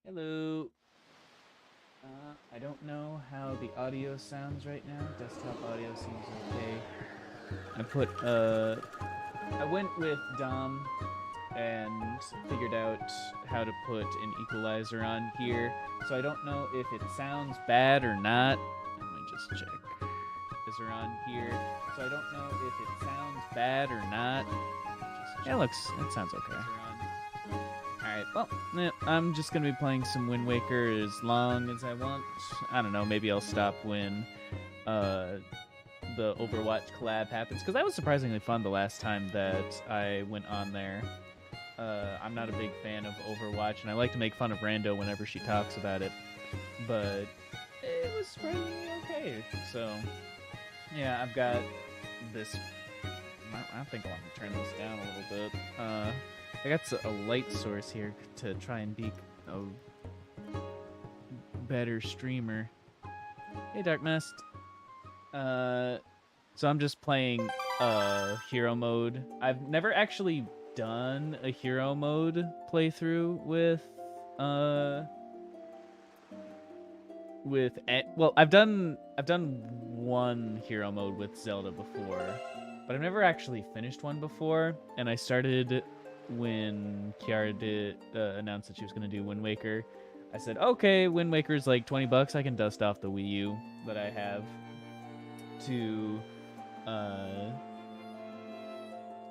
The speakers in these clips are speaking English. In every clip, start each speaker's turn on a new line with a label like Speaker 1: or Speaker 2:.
Speaker 1: Hello. I don't know how the audio sounds right now. Desktop audio seems okay. I went with Dom and figured out how to put an equalizer on here. So I don't know if it sounds bad or not. Let me just check. Equalizer on here. So I don't know if it sounds bad or not. Yeah, it sounds okay. Alright, well, I'm just going to be playing some Wind Waker as long as I want. I don't know, maybe I'll stop when the Overwatch collab happens, because that was surprisingly fun the last time that I went on there. I'm not a big fan of Overwatch, and I like to make fun of Rando whenever she talks about it, but it was surprisingly okay. So, yeah, I've got this... I think I want to turn this down a little bit. I got a light source here to try and be a better streamer. Hey, Dark Mist. So I'm just playing hero mode. I've never actually done a hero mode playthrough well, I've done one hero mode with Zelda before, but I've never actually finished one before, and I started when Kiara announced that she was going to do Wind Waker. I said, okay, Wind Waker's like $20. I can dust off the Wii U that I have to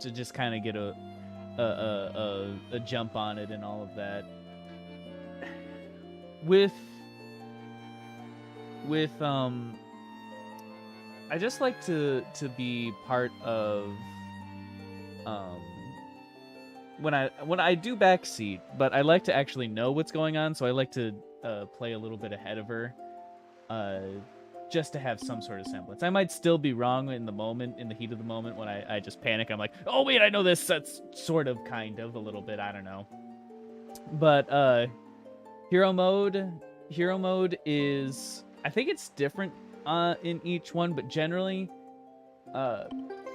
Speaker 1: just kind of get a jump on it and all of that. With I just like to be part of when I do backseat, but I like to actually know what's going on, so I like to play a little bit ahead of her, just to have some sort of semblance. I might still be wrong in the heat of the moment, when I just panic. I'm like, oh wait, I know this. That's sort of, kind of, a little bit. I don't know. But hero mode is, I think it's different in each one, but generally,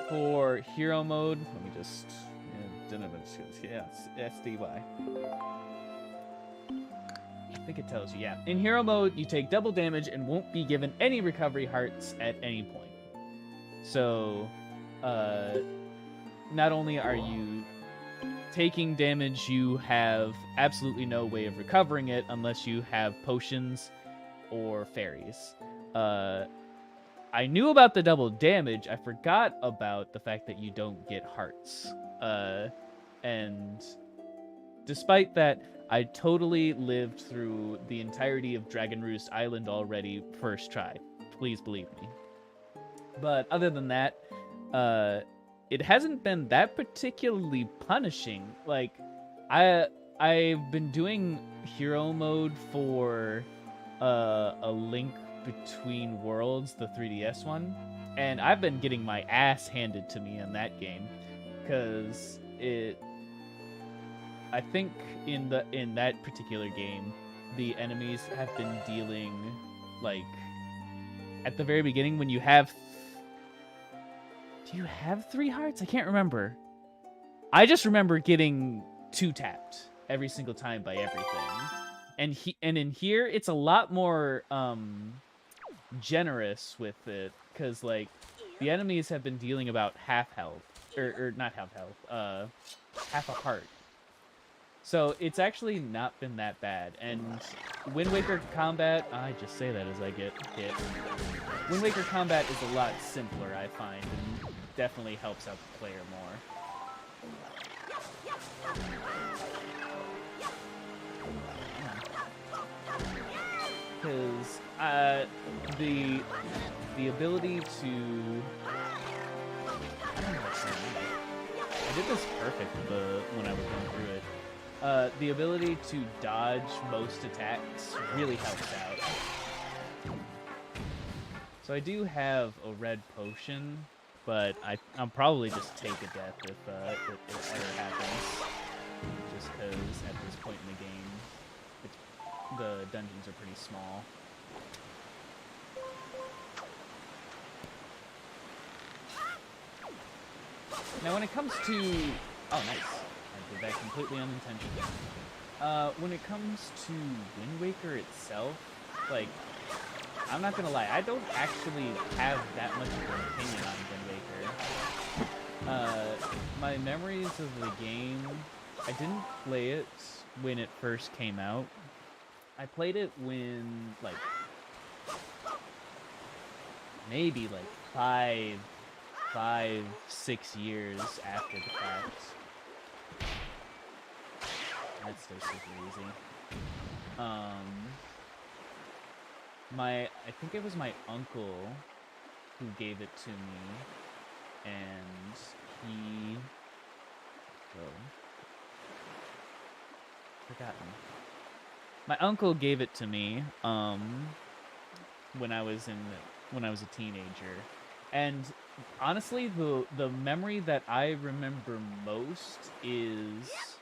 Speaker 1: for hero mode, let me just. Yeah, SDY. I think it tells you, yeah. In hero mode, you take double damage and won't be given any recovery hearts at any point. So, not only are you taking damage, you have absolutely no way of recovering it unless you have potions or fairies. I knew about the double damage. I forgot about the fact that you don't get hearts. And despite that, I totally lived through the entirety of Dragon Roost Island already first try. Please believe me. But other than that, it hasn't been that particularly punishing. Like, I've been doing hero mode for A Link Between Worlds, the 3DS one, and I've been getting my ass handed to me in that game, because I think in that particular game, the enemies have been dealing, like, at the very beginning when you have... Do you have 3 hearts? I can't remember. I just remember getting 2-tapped every single time by everything. And in here, it's a lot more generous with it, because, like, the enemies have been dealing about half health. Or not half health, half a heart. So it's actually not been that bad. And Wind Waker combat, I just say that as I get hit. Wind Waker combat is a lot simpler, I find, and definitely helps out the player more. Because the ability to... I did this perfect when I was going through it. The ability to dodge most attacks really helps out. So I do have a red potion, but I'll probably just take a death if it ever happens. Just because at this point in the game, the dungeons are pretty small. Now when it comes to... Oh, nice. I did that completely unintentionally. When it comes to Wind Waker itself, like, I'm not gonna lie, I don't actually have that much of an opinion on Wind Waker. My memories of the game, I didn't play it when it first came out. I played it when, like, maybe like 6 years after the fact. That's still super easy. I think it was my uncle who gave it to me, and he, forgotten. My uncle gave it to me, when I was a teenager, and honestly, the memory that I remember most is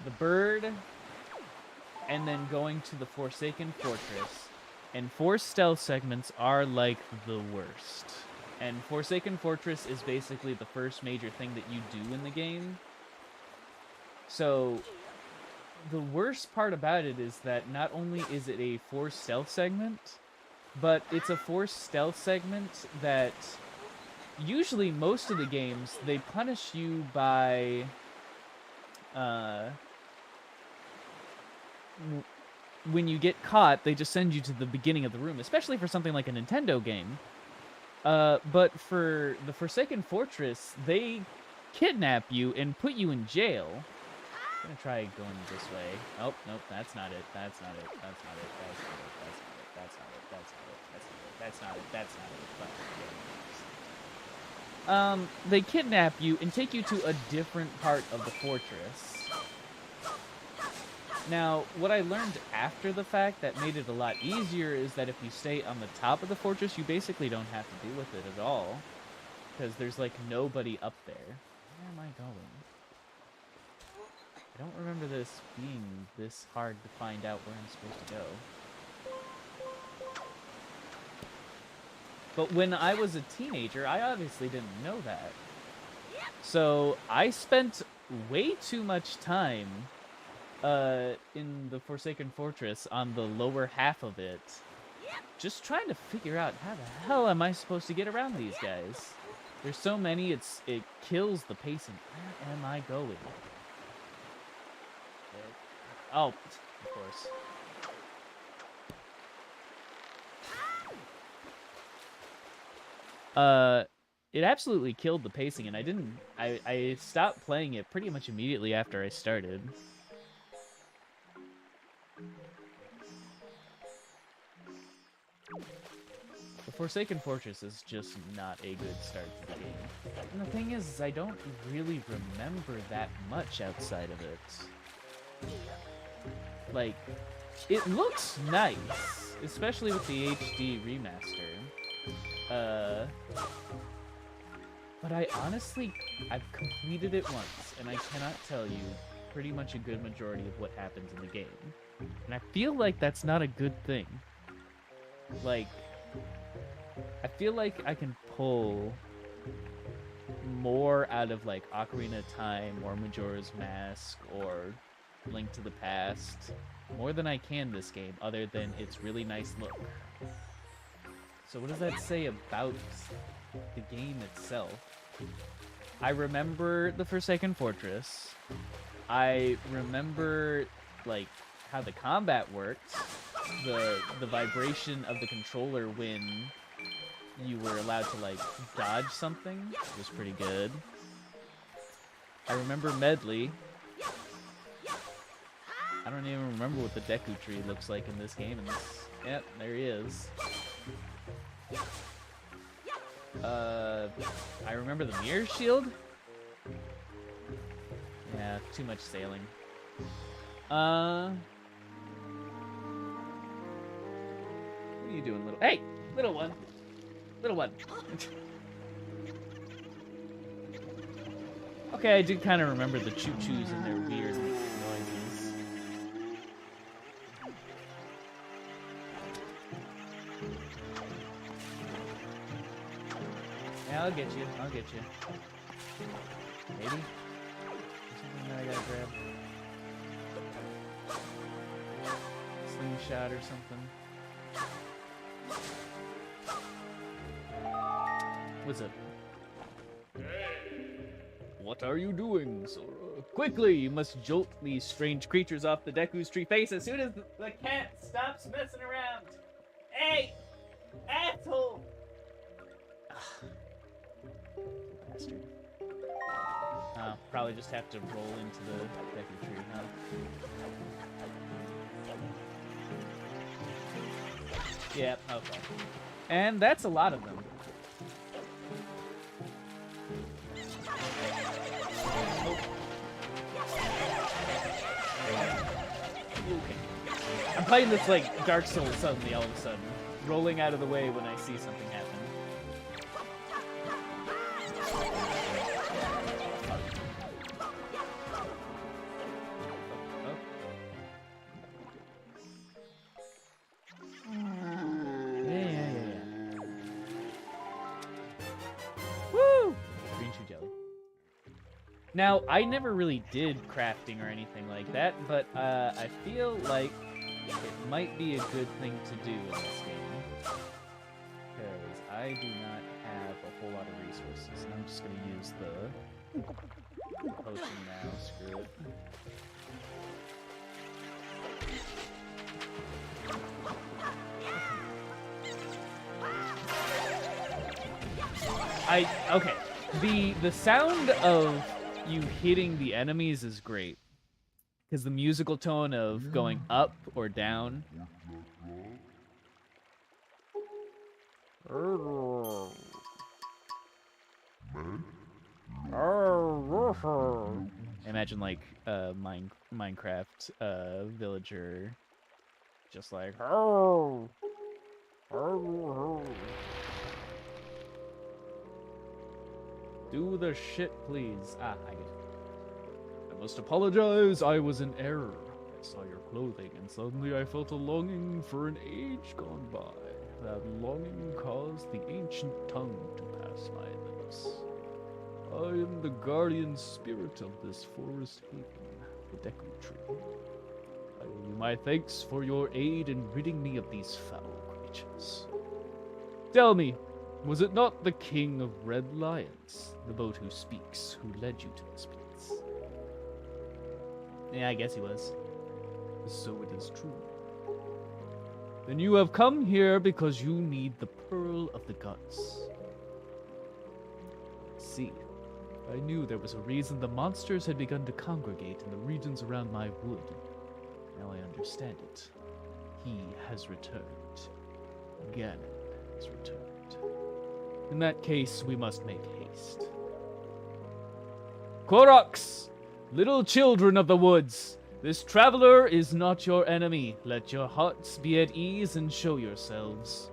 Speaker 1: the bird, and then going to the Forsaken Fortress. And 4 stealth segments are like the worst. And Forsaken Fortress is basically the first major thing that you do in the game. So the worst part about it is that not only is it a 4 stealth segment, but it's a 4 stealth segment that usually most of the games, they punish you by when you get caught, they just send you to the beginning of the room, especially for something like a Nintendo game. But for the Forsaken Fortress, they kidnap you and put you in jail. I'm gonna try going this way. Oh, nope, that's not it. That's not it. That's not it. That's not it. That's not it. That's not it. That's not it. That's not it. That's not it. They kidnap you and take you to a different part of the fortress. Now, what I learned after the fact that made it a lot easier is that if you stay on the top of the fortress, you basically don't have to deal with it at all. Because there's, like, nobody up there. Where am I going? I don't remember this being this hard to find out where I'm supposed to go. But when I was a teenager, I obviously didn't know that. So I spent way too much time in the Forsaken Fortress on the lower half of it, just trying to figure out how the hell am I supposed to get around these guys. There's so many, it kills the pacing. Where am I going? Oh, of course. It absolutely killed the pacing, and I stopped playing it pretty much immediately after I started. The Forsaken Fortress is just not a good start to the game. And the thing is, I don't really remember that much outside of it. Like, it looks nice, especially with the HD remaster. But I've completed it once, and I cannot tell you pretty much a good majority of what happens in the game. And I feel like that's not a good thing. Like, I feel like I can pull more out of, like, Ocarina of Time, or Majora's Mask, or Link to the Past, more than I can this game, other than its really nice look. So what does that say about the game itself? I remember the Forsaken Fortress. I remember, like, how the combat worked. The vibration of the controller when you were allowed to, like, dodge something was pretty good. I remember Medley. I don't even remember what the Deku Tree looks like in this game. Yep, there he is. I remember the Mirror Shield. Yeah, too much sailing. What are you doing, little? Hey, little one. Little one. Okay, I did kind of remember the choo-choos and their weird noises. Yeah, I'll get you. I'll get you. Maybe? Something that I gotta grab. Slingshot or something. What's up? What are you doing, Sora? Quickly, you must jolt these strange creatures off the Deku's tree face as soon as the cat stops messing around. Hey! Asshole! Bastard. Probably just have to roll into the Deku tree, huh? Yep, okay. And that's a lot of them. Okay. I'm playing this like Dark Souls suddenly all of a sudden. Rolling out of the way when I see something happen. Now, I never really did crafting or anything like that, but I feel like it might be a good thing to do in this game. Because I do not have a whole lot of resources, and I'm just going to use the potion now. Screw it. Okay. The sound of you hitting the enemies is great. Because the musical tone of going up or down. Imagine like a Minecraft villager just like do the shit, please. I get it. I must apologize, I was in error. I saw your clothing, and suddenly I felt a longing for an age gone by. That longing caused the ancient tongue to pass my lips. I am the guardian spirit of this forest haven, the Deku Tree. I owe you my thanks for your aid in ridding me of these foul creatures. Tell me, was it not the King of Red Lions, the boat who speaks, who led you to this place? Yeah, I guess he was. So it is true. Then you have come here because you need the Pearl of the Gods. See, I knew there was a reason the monsters had begun to congregate in the regions around my wood. Now I understand it. He has returned. Ganon has returned. In that case, we must make haste. Koroks! Little children of the woods! This traveler is not your enemy. Let your hearts be at ease and show yourselves.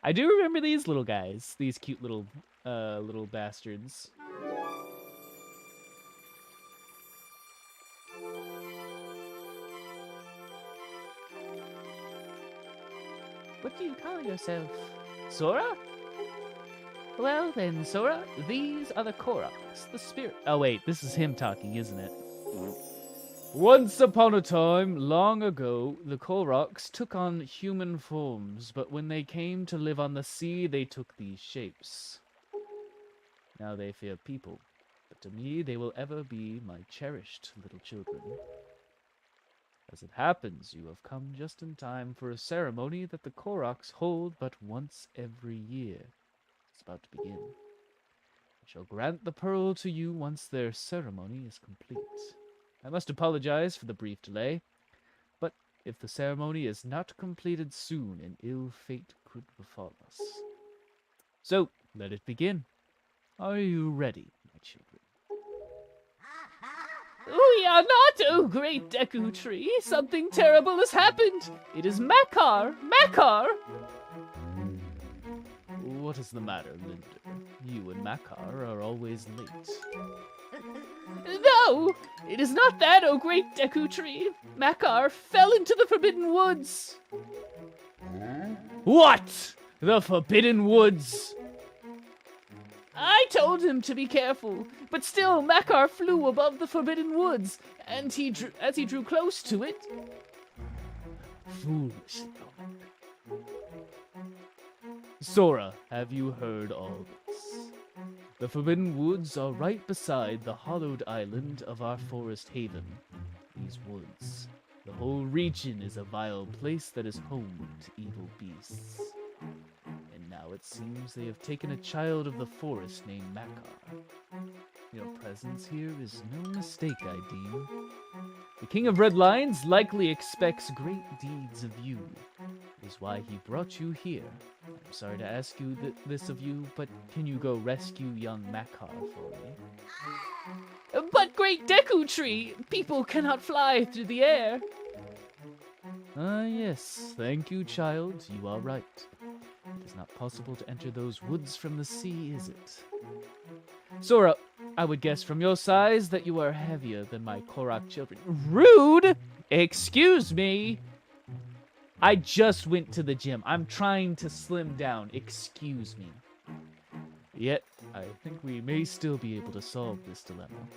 Speaker 1: I do remember these little guys. These cute little bastards. What do you call yourself? Sora? Well then, Sora, these are the Koroks, the spirit. Oh wait, this is him talking, isn't it? Once upon a time, long ago, the Koroks took on human forms, but when they came to live on the sea, they took these shapes. Now they fear people, but to me, they will ever be my cherished little children. As it happens, you have come just in time for a ceremony that the Koroks hold but once every year. It's about to begin. I shall grant the pearl to you once their ceremony is complete. I must apologize for the brief delay, but if the ceremony is not completed soon, an ill fate could befall us. So, let it begin. Are you ready, my children? We are not, oh great Deku Tree. Something terrible has happened. It is Makar! Makar! What is the matter, Linda? You and Makar are always late. No! It is not that, oh great Deku Tree. Makar fell into the Forbidden Woods. What? The Forbidden Woods? I told him to be careful, but still Makar flew above the Forbidden Woods, and as he drew close to it... Foolish dog. Sora, have you heard all this? The Forbidden Woods are right beside the hollowed island of our forest haven. These woods, the whole region is a vile place that is home to evil beasts. And now it seems they have taken a child of the forest named Makar. Your presence here is no mistake, I deem. The King of Red Lions likely expects great deeds of you. It is why he brought you here. I'm sorry to ask you this of you, but can you go rescue young Makar for me? But Great Deku Tree! People cannot fly through the air! Yes. Thank you, child. You are right. It is not possible to enter those woods from the sea, is it? Sora, I would guess from your size that you are heavier than my Korok children. Rude! Excuse me! I just went to the gym. I'm trying to slim down. Excuse me. Yet, I think we may still be able to solve this dilemma.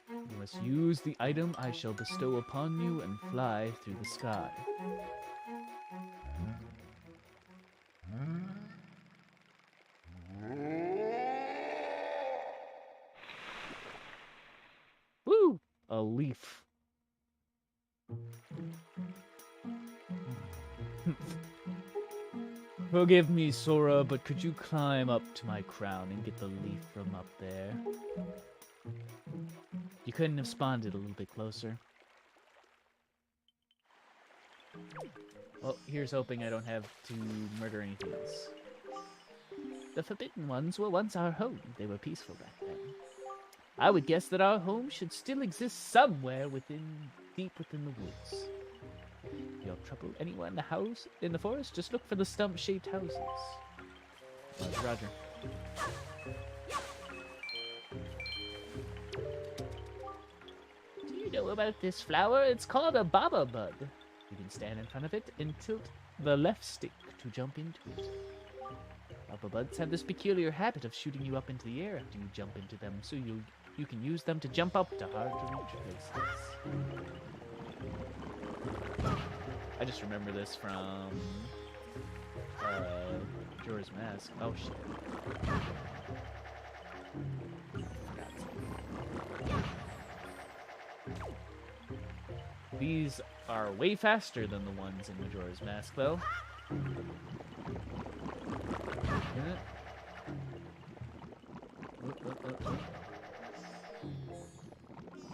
Speaker 1: You must use the item I shall bestow upon you and fly through the sky. Woo! A leaf. Forgive me, Sora, but could you climb up to my crown and get the leaf from up there? You couldn't have spawned it a little bit closer. Well, here's hoping I don't have to murder anything else. The Forbidden Ones were once our home. They were peaceful back then. I would guess that our home should still exist somewhere deep within the woods. If you have trouble anyone in the forest, just look for the stump-shaped houses. Roger. Do you know about this flower? It's called a baba bud. You can stand in front of it and tilt the left stick to jump into it. Baba buds have this peculiar habit of shooting you up into the air after you jump into them, so you can use them to jump up to hard-to-reach places. I just remember this from Majora's Mask. Oh shit. These are way faster than the ones in Majora's Mask, though.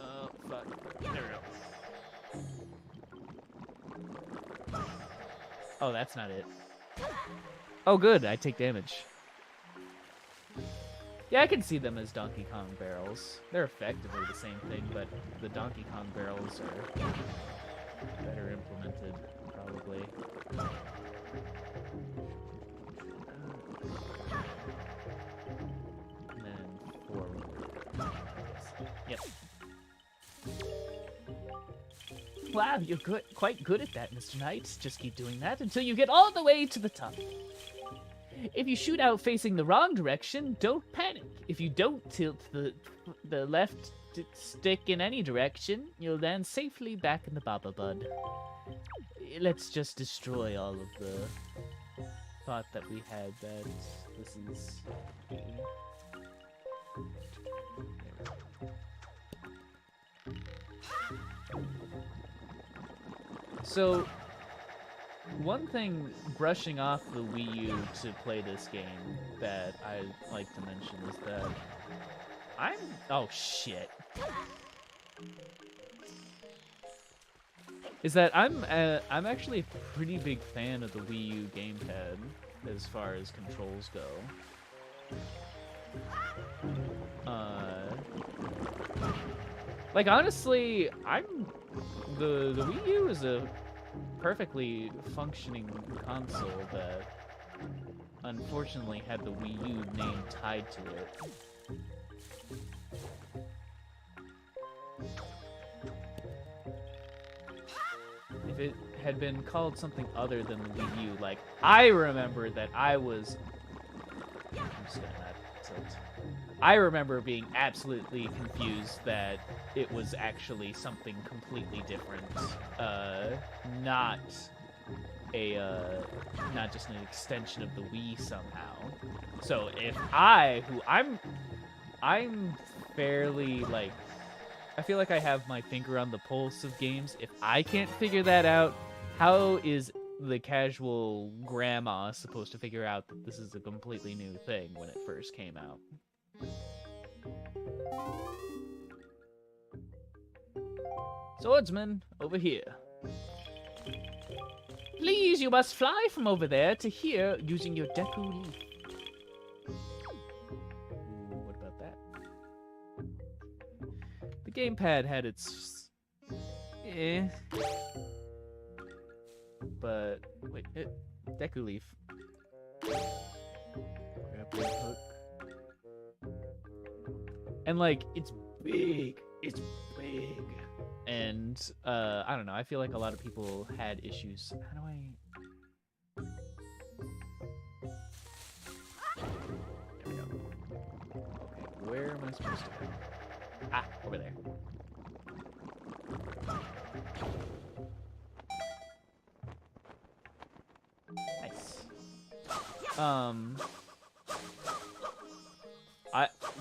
Speaker 1: Oh, fuck. There we go. Oh, that's not it. Oh, good. I take damage. Yeah, I can see them as Donkey Kong barrels. They're effectively the same thing, but the Donkey Kong barrels are better implemented, probably. And then forward. Yep. Wow, you're quite good at that, Mr. Knight. Just keep doing that until you get all the way to the top. If you shoot out facing the wrong direction, don't panic. If you don't tilt the left stick in any direction, you'll land safely back in the Baba Bud. Let's just destroy all of the thought that we had that this is... So, one thing brushing off the Wii U to play this game that I'd like to mention is that oh shit. Is that I'm actually a pretty big fan of the Wii U gamepad as far as controls go. Like honestly, the Wii U is a perfectly functioning console that unfortunately had the Wii U name tied to it. If it had been called something other than the Wii U, like I remember that I was... I'm just gonna not it. I remember being absolutely confused that it was actually something completely different. Not not just an extension of the Wii somehow. So if I'm fairly, like, I feel like I have my finger on the pulse of games. If I can't figure that out, how is the casual grandma supposed to figure out that this is a completely new thing when it first came out? Swordsman, over here. Please, you must fly from over there to here using your Deku leaf. Ooh, what about that? The gamepad had its... But, wait, Deku leaf. Grappling hook. And, like, it's big. It's big. And, I don't know, I feel like a lot of people had issues. How do I... There we go. Okay, where am I supposed to go? Ah, over there. Nice.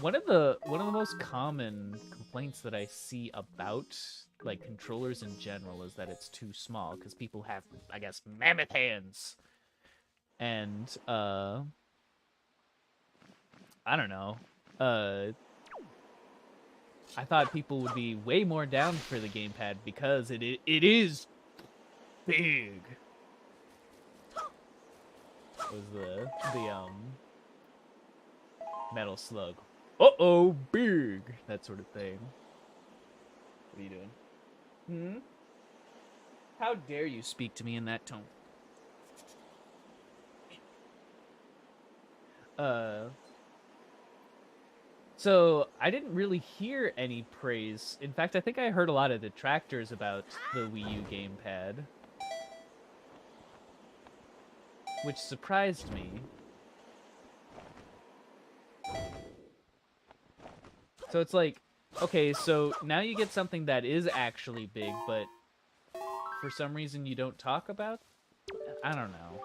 Speaker 1: One of the most common complaints that I see about, like, controllers in general is that it's too small because people have, I guess, mammoth hands. And I don't know. I thought people would be way more down for the gamepad because it is big. Was the metal slug. Uh-oh, big! That sort of thing. What are you doing? Hmm? How dare you speak to me in that tone? So, I didn't really hear any praise. In fact, I think I heard a lot of detractors about the Wii U gamepad. Which surprised me. So it's like, okay, so now you get something that is actually big, but for some reason you don't talk about? I don't know.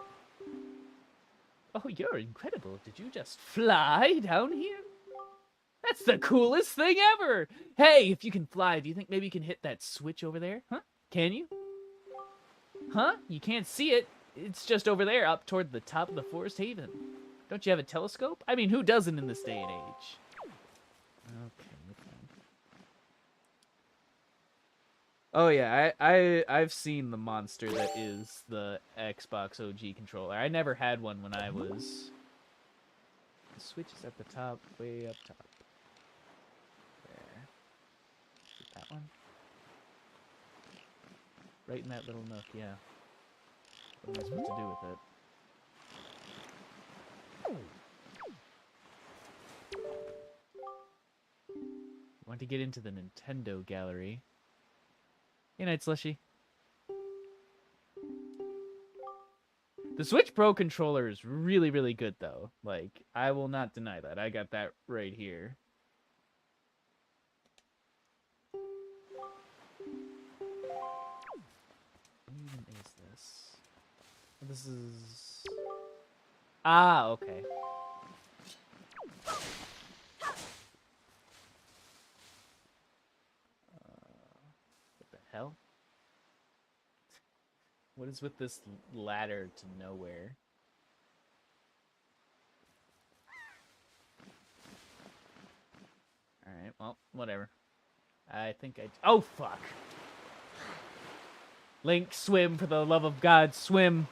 Speaker 1: Oh, you're incredible. Did you just fly down here? That's the coolest thing ever! Hey, if you can fly, do you think maybe you can hit that switch over there? Huh? Can you? Huh? You can't see it. It's just over there, up toward the top of the Forest Haven. Don't you have a telescope? I mean, who doesn't in this day and age? Okay, fine. Oh yeah, I've seen the monster that is the Xbox OG controller. I never had one when I was... The switch is at the top, way up top. There. Is it that one? Right in that little nook, yeah. What am I supposed to do with it? Want to get into the Nintendo gallery. Hey, Night Slushy. The Switch Pro controller is really, really good, though. Like, I will not deny that. I got that right here. What even is this? This is... Ah, okay. What the hell? What is with this ladder to nowhere? Alright, well, whatever. I think I... Oh, fuck! Link, swim, for the love of God, swim!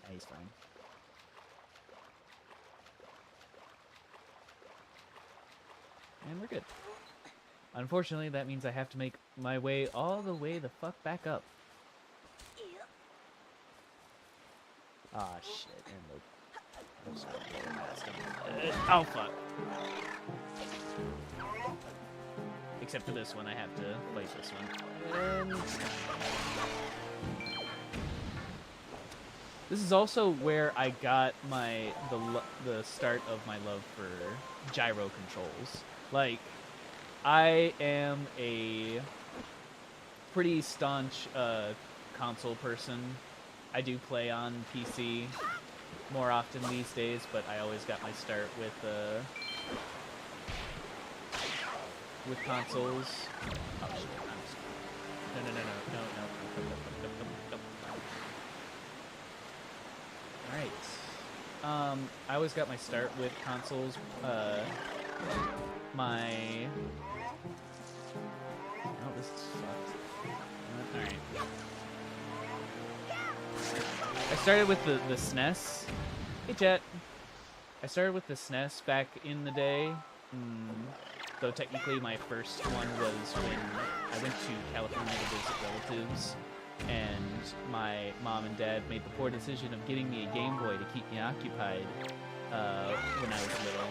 Speaker 1: Yeah, he's fine. And we're good. Unfortunately, that means I have to make my way all the way the fuck back up. Ah, shit. And the... Oh, fuck. Except for this one, I have to fight this one. And... This is also where I got the start of my love for gyro controls. Like, I am a pretty staunch console person. I do play on PC more often these days, but I always got my start with consoles. Oh shit! No. All right. I always got my start with consoles. Oh, this is fucked. All right. I started with the SNES. Hey, Jet. I started with the SNES back in the day. Though technically my first one was when I went to California to visit relatives, and my mom and dad made the poor decision of getting me a Game Boy to keep me occupied when I was little.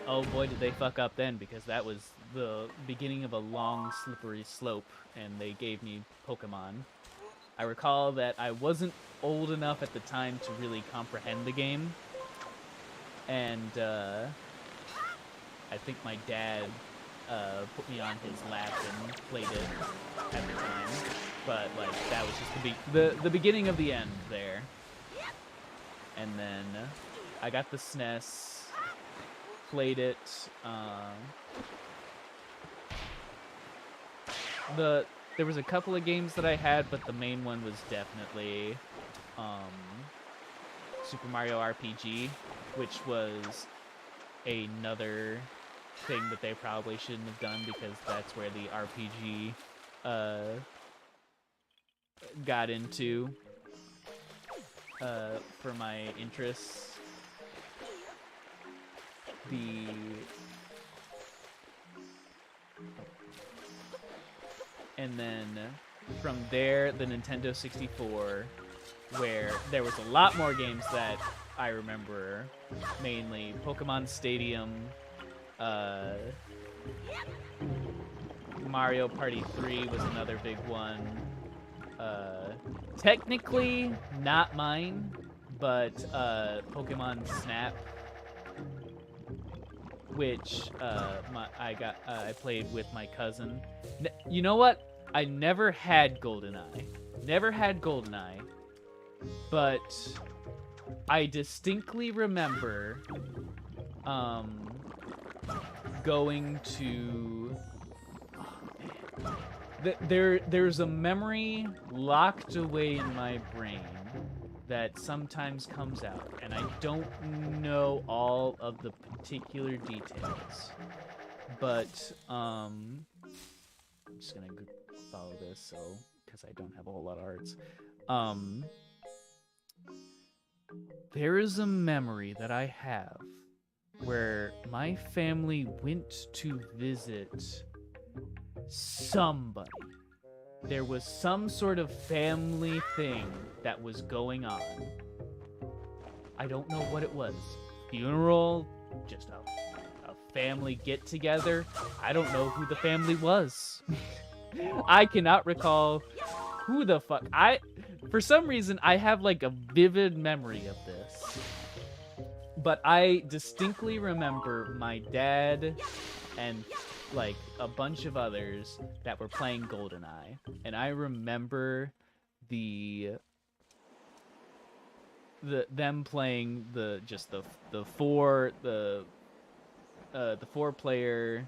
Speaker 1: Oh boy, did they fuck up then, because that was the beginning of a long, slippery slope, and they gave me Pokemon. I recall that I wasn't old enough at the time to really comprehend the game, and I think my dad put me on his lap and played it at the time, but like that was just the beginning of the end there. And then I got the SNES, played it. There was a couple of games that I had, but the main one was definitely Super Mario RPG, which was another thing that they probably shouldn't have done, because that's where the RPG got into for my interests. And then from there, the Nintendo 64, where there was a lot more games that I remember, mainly Pokemon Stadium, Mario Party 3 was another big one. Technically not mine, but Pokemon Snap, which I played with my cousin. You know what? I never had GoldenEye. But I distinctly remember going to... There's a memory locked away in my brain that sometimes comes out, and I don't know all of the particular details. But I'm just gonna follow this, because I don't have a whole lot of hearts. There is a memory that I have where my family went to visit somebody. There was some sort of family thing that was going on. I don't know what it was. Funeral? Just a family get-together? I don't know who the family was. I cannot recall who the fuck... For some reason, I have like a vivid memory of this. But I distinctly remember my dad and like a bunch of others that were playing GoldenEye, and I remember them playing the four player,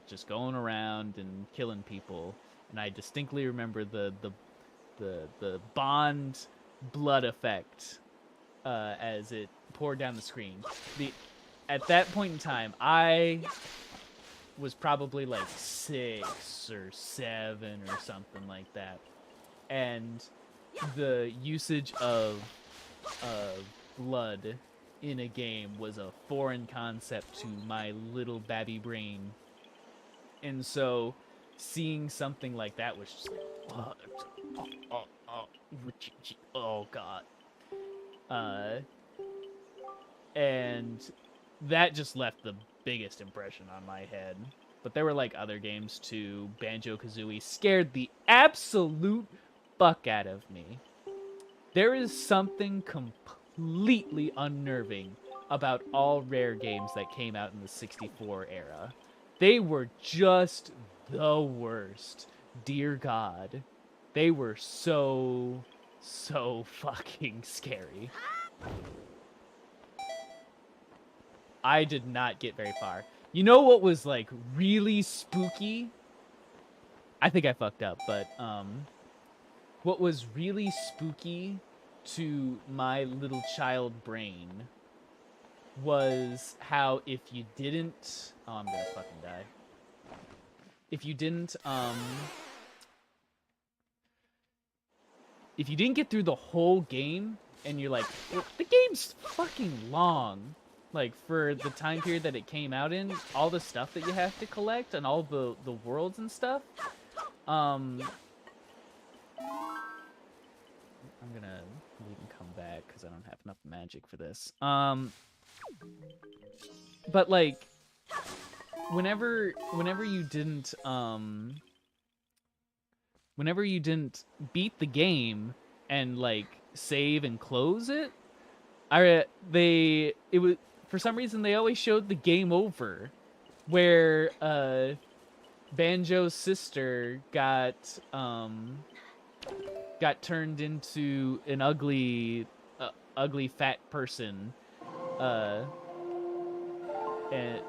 Speaker 1: just going around and killing people, and I distinctly remember the Bond blood effect as it poured down the screen. At that point in time, I was probably like 6 or 7 or something like that, and the usage of blood in a game was a foreign concept to my little babby brain, and so seeing something like that was just like, oh god. And that just left the biggest impression on my head. But there were like other games too. Banjo-Kazooie scared the absolute fuck out of me. There is something completely unnerving about all Rare games that came out in the 64 era. They were just the worst. Dear God. They were so fucking scary. I did not get very far. You know what was, like, really spooky? I think I fucked up, but, what was really spooky to my little child brain was how if you didn't... Oh, I'm gonna fucking die. If you didn't get through the whole game, and you're like, well, the game's fucking long. Like, for the time period that it came out in, all the stuff that you have to collect, and all the worlds and stuff, I'm gonna leave and come back, because I don't have enough magic for this. But, like, whenever you didn't, whenever you didn't beat the game and, like, save and close it, for some reason they always showed the game over, where Banjo's sister got turned into an ugly fat person, and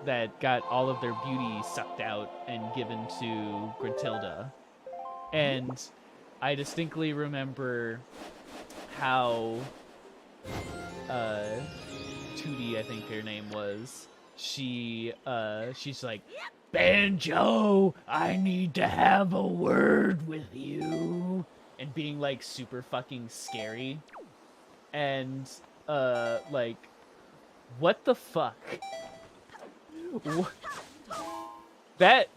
Speaker 1: that got all of their beauty sucked out and given to Gruntilda. And I distinctly remember how Tootie, I think her name was, she's like, Banjo, I need to have a word with you, and being like super fucking scary, and like, what the fuck? What? That,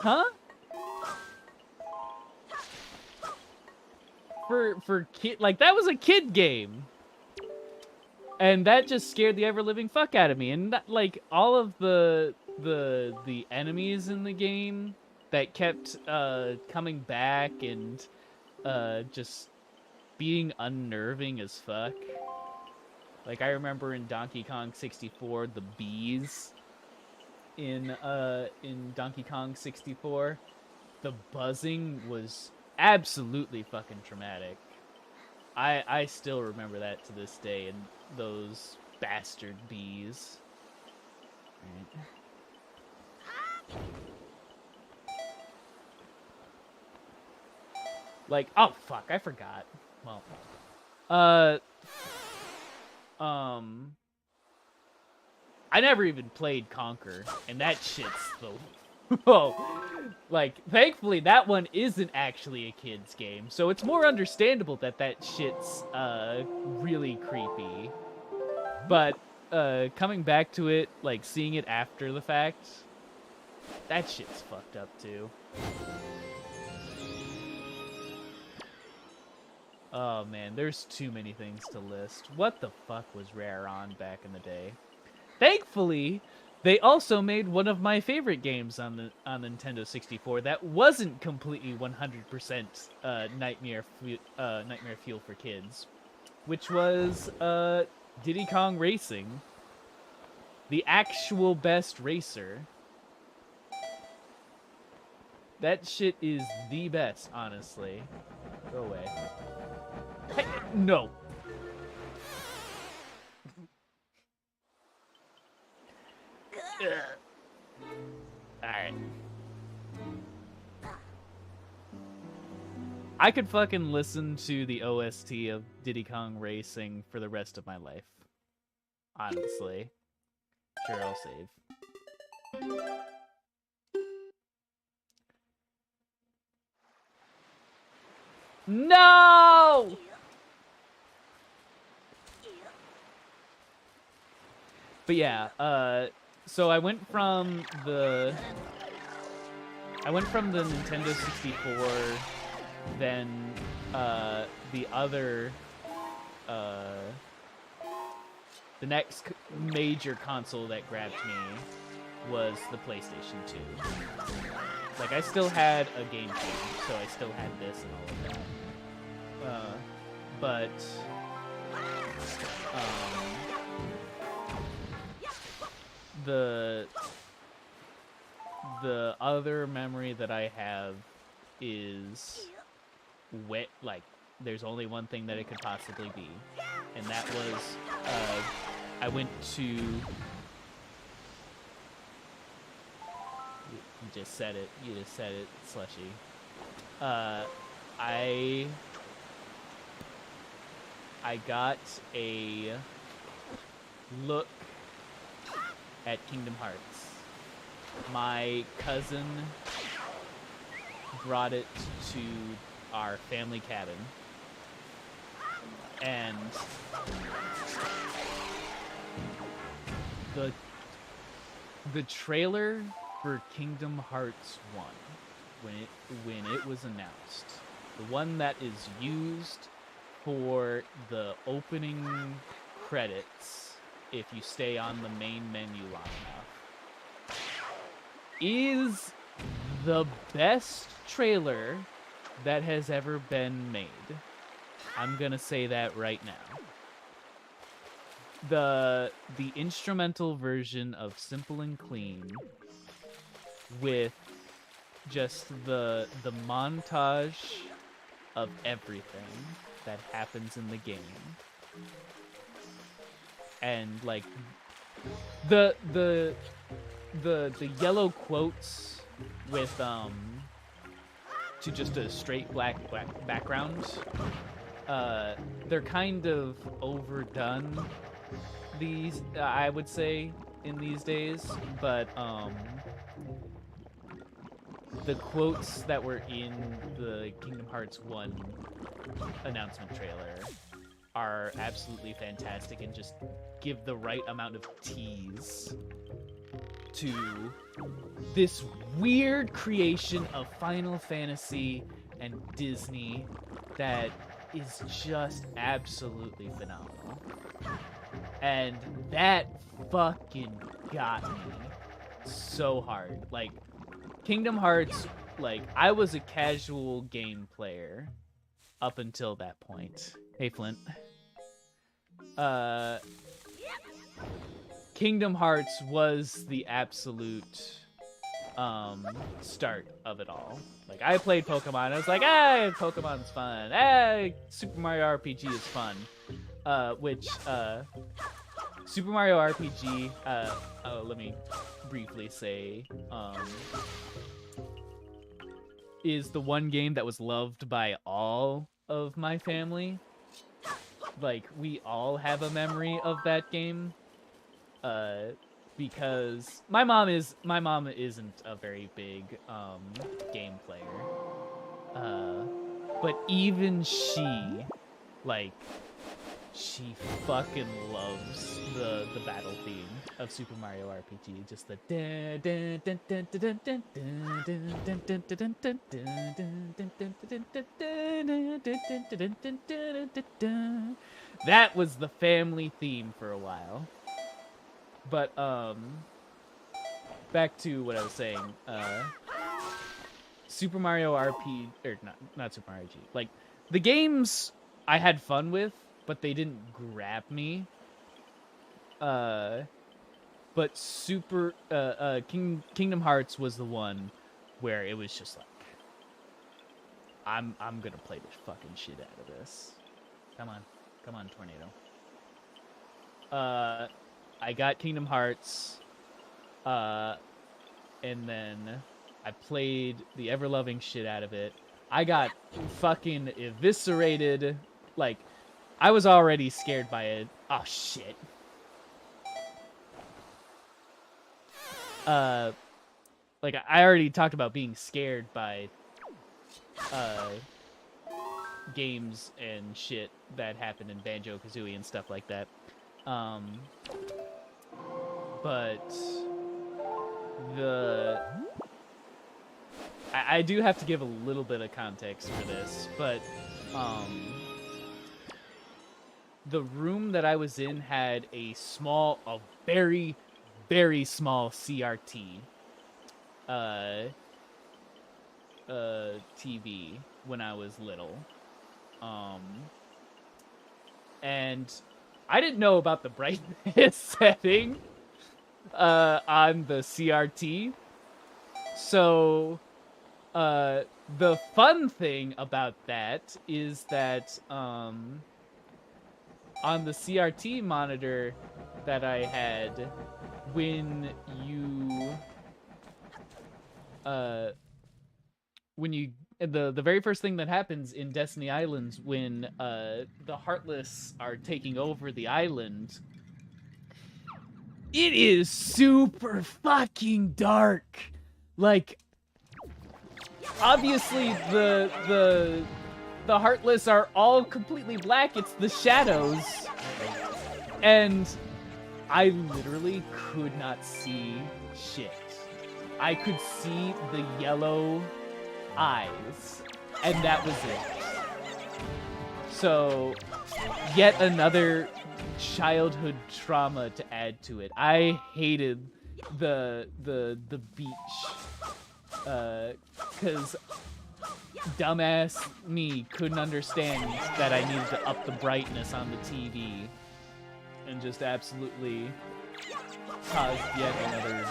Speaker 1: huh? For kid, like, that was a kid game, and that just scared the ever-living fuck out of me. And that, like, all of the enemies in the game that kept coming back and just being unnerving as fuck. Like, I remember in Donkey Kong 64, the bees in Donkey Kong 64, the buzzing was absolutely fucking traumatic. I still remember that to this day, and those bastard bees. Right. Like, oh fuck, I forgot. Well, I never even played Conquer, and that shit's the... Whoa. Like, thankfully, that one isn't actually a kid's game, so it's more understandable that that shit's, really creepy. But, coming back to it, like, seeing it after the fact, that shit's fucked up, too. Oh, man, there's too many things to list. What the fuck was Rare on back in the day? Thankfully, they also made one of my favorite games on Nintendo 64 that wasn't completely 100% nightmare fuel for kids, which was Diddy Kong Racing, the actual best racer. That shit is the best, honestly. Go away. Hey, no. Alright. I could fucking listen to the OST of Diddy Kong Racing for the rest of my life. Honestly. Sure, I'll save. No! But yeah, so I went from the Nintendo 64, then the other the next major console that grabbed me was the PlayStation 2. Like, I still had a GameCube, so I still had this and all of that. but the other memory that I have is wet. Like, there's only one thing that it could possibly be, and that was I went to. You just said it. You just said it, Slushy. I got a look at Kingdom Hearts. My cousin brought it to our family cabin, and the trailer for Kingdom Hearts 1, when it was announced, the one that is used for the opening credits if you stay on the main menu long enough, is the best trailer that has ever been made. I'm gonna say that right now. The instrumental version of Simple and Clean, with just the montage of everything that happens in the game, and like the yellow quotes with to just a straight black background, they're kind of overdone these, I would say, in these days, but the quotes that were in the Kingdom Hearts 1 announcement trailer are absolutely fantastic and just give the right amount of tease to this weird creation of Final Fantasy and Disney that is just absolutely phenomenal. And that fucking got me so hard. Like, Kingdom Hearts, like, I was a casual game player up until that point. Hey, Flint. Kingdom Hearts was the absolute start of it all. Like, I played Pokemon, I was like, Pokemon's fun. Super Mario RPG is fun. Which Super Mario RPG, let me briefly say, is the one game that was loved by all of my family. Like, we all have a memory of that game, because my mom isn't a very big game player, but even she, like, she fucking loves the battle theme of Super Mario RPG. Just the that was the family theme for a while. But back to what I was saying. Super Mario RPG, or not Super Mario RPG. Like, the games I had fun with, but they didn't grab me. But Kingdom Hearts was the one where it was just like, I'm gonna play the fucking shit out of this. Come on, Tornado. I got Kingdom Hearts, and then I played the ever-loving shit out of it. I got fucking eviscerated. Like, I was already scared by it. Oh, shit. Like, I already talked about being scared by games and shit that happened in Banjo-Kazooie and stuff like that. But I do have to give a little bit of context for this, but the room that I was in had a very, very small CRT TV when I was little. and I didn't know about the brightness setting on the CRT. So the fun thing about that is that on the CRT monitor that I had, when the very first thing that happens in Destiny Islands when the Heartless are taking over the island, it is super fucking dark. Like, obviously the Heartless are all completely black. It's the shadows, and I literally could not see shit. I could see the yellow eyes, and that was it. So, yet another childhood trauma to add to it. I hated the beach, because dumbass me couldn't understand that I needed to up the brightness on the TV, and just absolutely caused yet another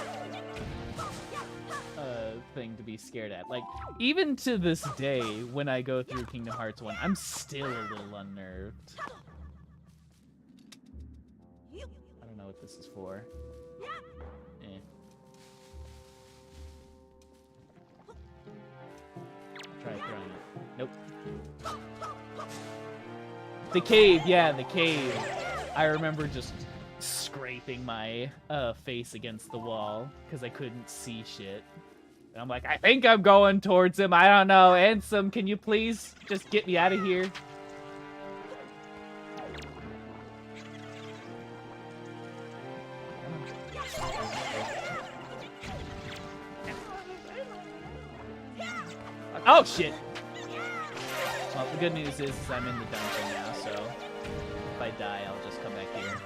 Speaker 1: thing to be scared at. Like, even to this day, when I go through Kingdom Hearts 1, I'm still a little unnerved. I don't know what this is for. Eh. Try throwing it. Nope. The cave, yeah, the cave. I remember just scraping my face against the wall because I couldn't see shit. And I'm like, I think I'm going towards him. I don't know. Ansem, can you please just get me out of here? Oh, shit. Well, the good news is I'm in the dungeon now, so if I die, I'll just come back here.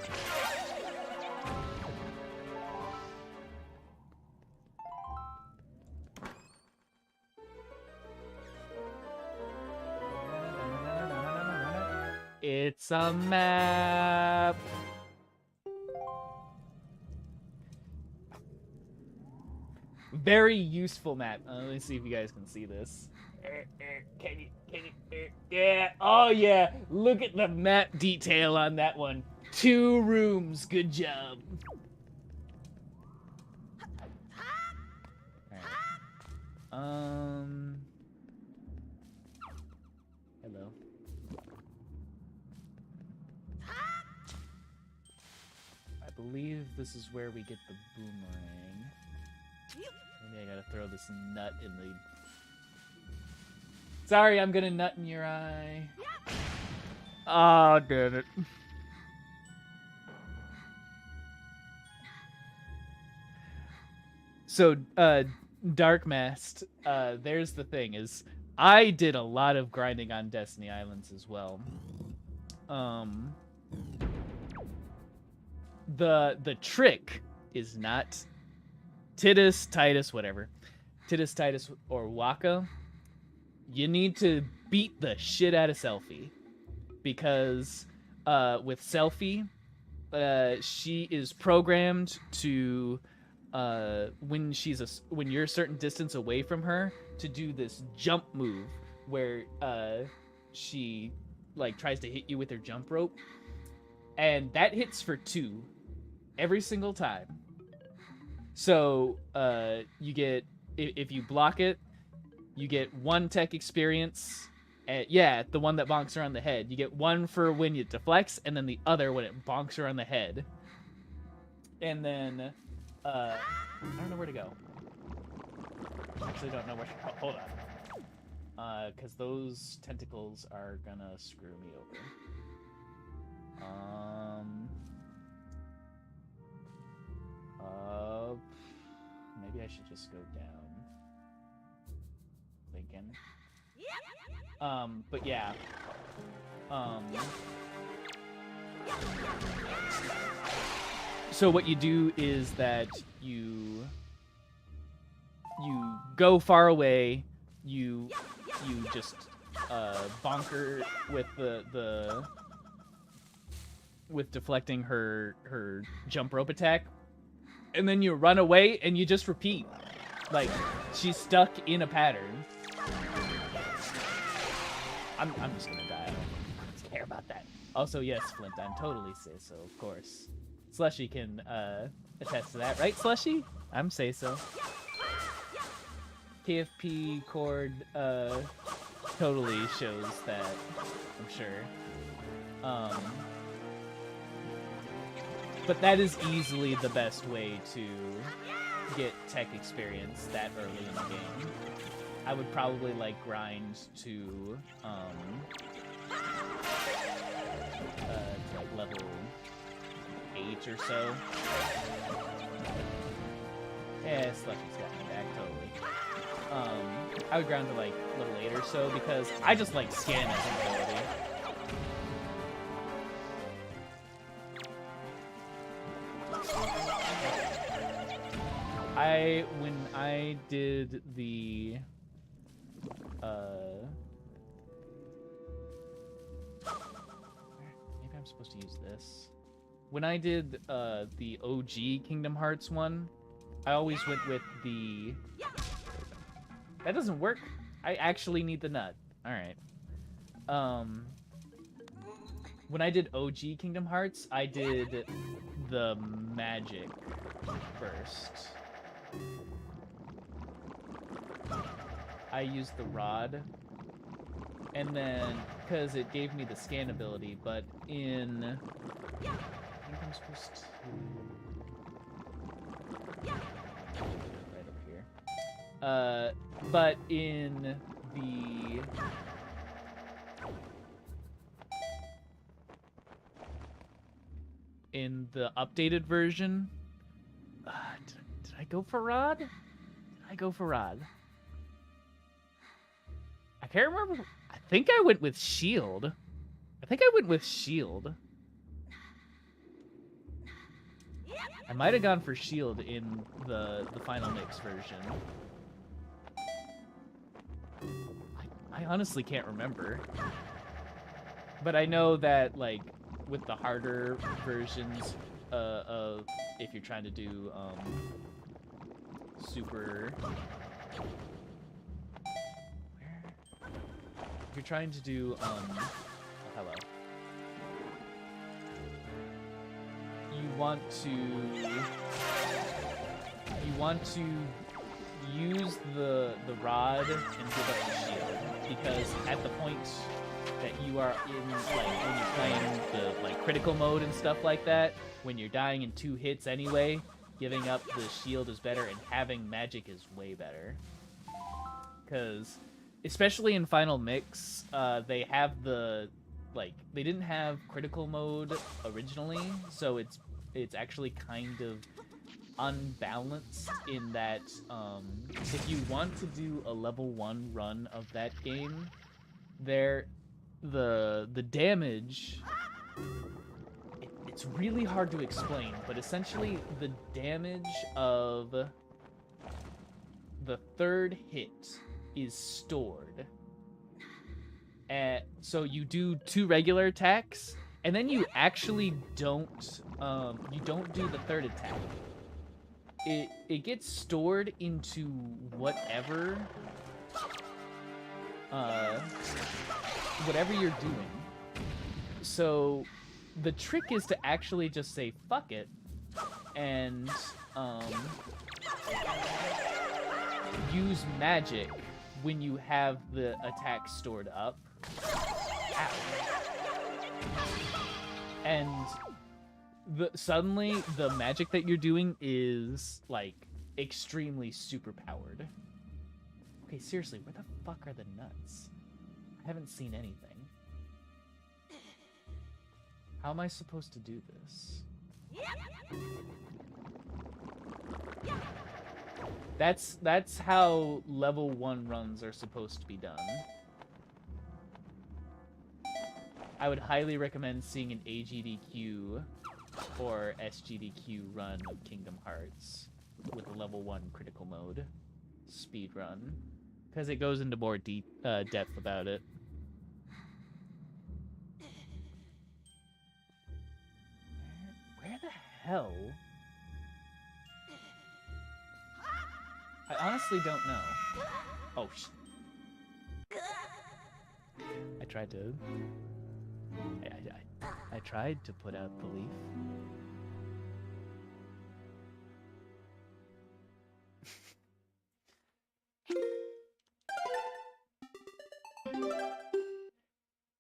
Speaker 1: It's a map. Very useful map. Let me see if you guys can see this. Can you, yeah, oh yeah, look at the map detail on that one. 2 rooms, good job. Alright. Hello. I believe this is where we get the boomerang. Maybe I gotta throw this nut in the... Sorry, I'm gonna nut in your eye. Oh, damn it. So, Dark Mast, there's the thing, is I did a lot of grinding on Destiny Islands as well. The trick is not Titus, Titus, whatever. Titus, Titus, or Waka. You need to beat the shit out of Selphie. Because with Selphie, she is programmed to when you're a certain distance away from her, to do this jump move where she like tries to hit you with her jump rope, and that hits for 2 every single time. So you get, if you block it, you get 1 tech experience. Yeah, the one that bonks her on the head. You get 1 for when it deflects, and then the other when it bonks her on the head. And then I don't know where to go. I actually don't know where to go. Hold on. Because those tentacles are gonna screw me over. Maybe I should just go down. Thinking. But yeah. So what you do is that you go far away, you just bonker with the with deflecting her jump rope attack, and then you run away and you just repeat. Like, she's stuck in a pattern. I'm just gonna die. I don't care about that. Also, yes, Flint, I'm totally say-so, of course. Slushy can attest to that, right, Slushy? I'm say-so. KFP chord totally shows that, I'm sure. But that is easily the best way to get tech experience that early in the game. I would probably like grind to like level 8 or so. Yeah, Slushy's got me back totally. I would grind to like level 8 or so because I just like scan as an ability. When I did the maybe I'm supposed to use this. When I did the OG Kingdom Hearts one, I always went with the... That doesn't work. I actually need the nut. Alright. When I did OG Kingdom Hearts, I did the magic first. I used the rod, and then, because it gave me the scan ability, but in... I think I'm supposed to... right up here. But in the... in the updated version... did I go for rod? Did I go for rod? I can't remember. I think I went with shield. I might have gone for shield in the final mix version. I honestly can't remember. But I know that, like, with the harder versions of if you're trying to do super... If you're trying to do, hello. You want to use the rod and give up the shield, because at the point that you are in, like, when you're playing the, like, critical mode and stuff like that, when you're dying in 2 hits anyway, giving up the shield is better, and having magic is way better. Because... especially in Final Mix, they have the, like, they didn't have critical mode originally, so it's actually kind of unbalanced in that, if you want to do a level 1 run of that game, the damage, it's really hard to explain, but essentially the damage of the 3rd hit is stored. So you do 2 regular attacks, and then you actually don't do the 3rd attack. It gets stored into whatever you're doing. So the trick is to actually just say fuck it and use magic when you have the attack stored up. Ow. And suddenly the magic that you're doing is, like, extremely super powered. Okay, seriously, where the fuck are the nuts? I haven't seen anything. How am I supposed to do this? That's how level 1 runs are supposed to be done. I would highly recommend seeing an AGDQ or SGDQ run of Kingdom Hearts with a level 1 critical mode speed run, because it goes into more deep depth about it. hell? I honestly don't know. Oh, I tried to... I tried to put out the leaf.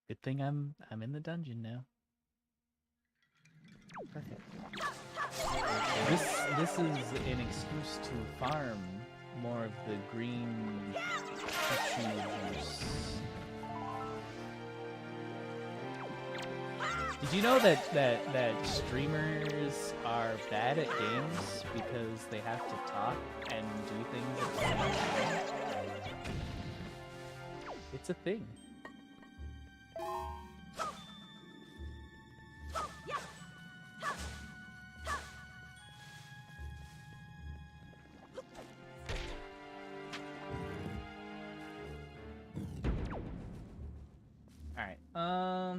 Speaker 1: Good thing I'm in the dungeon now. Perfect. This is an excuse to farm more of the green tissue juice. Did you know that streamers are bad at games because they have to talk and do things at the same time? It's a thing. Alright, I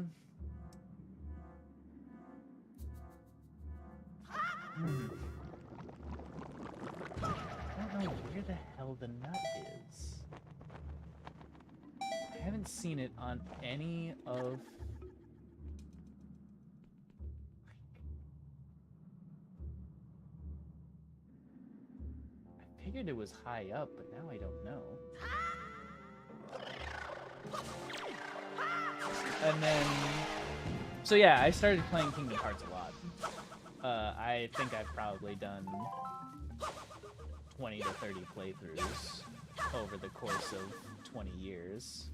Speaker 1: don't know where the hell the nut is. I haven't seen it on any of... I figured it was high up, but now I don't know. And then... So yeah, I started playing Kingdom Hearts a lot. I think I've probably done 20 to 30 playthroughs over the course of 20 years.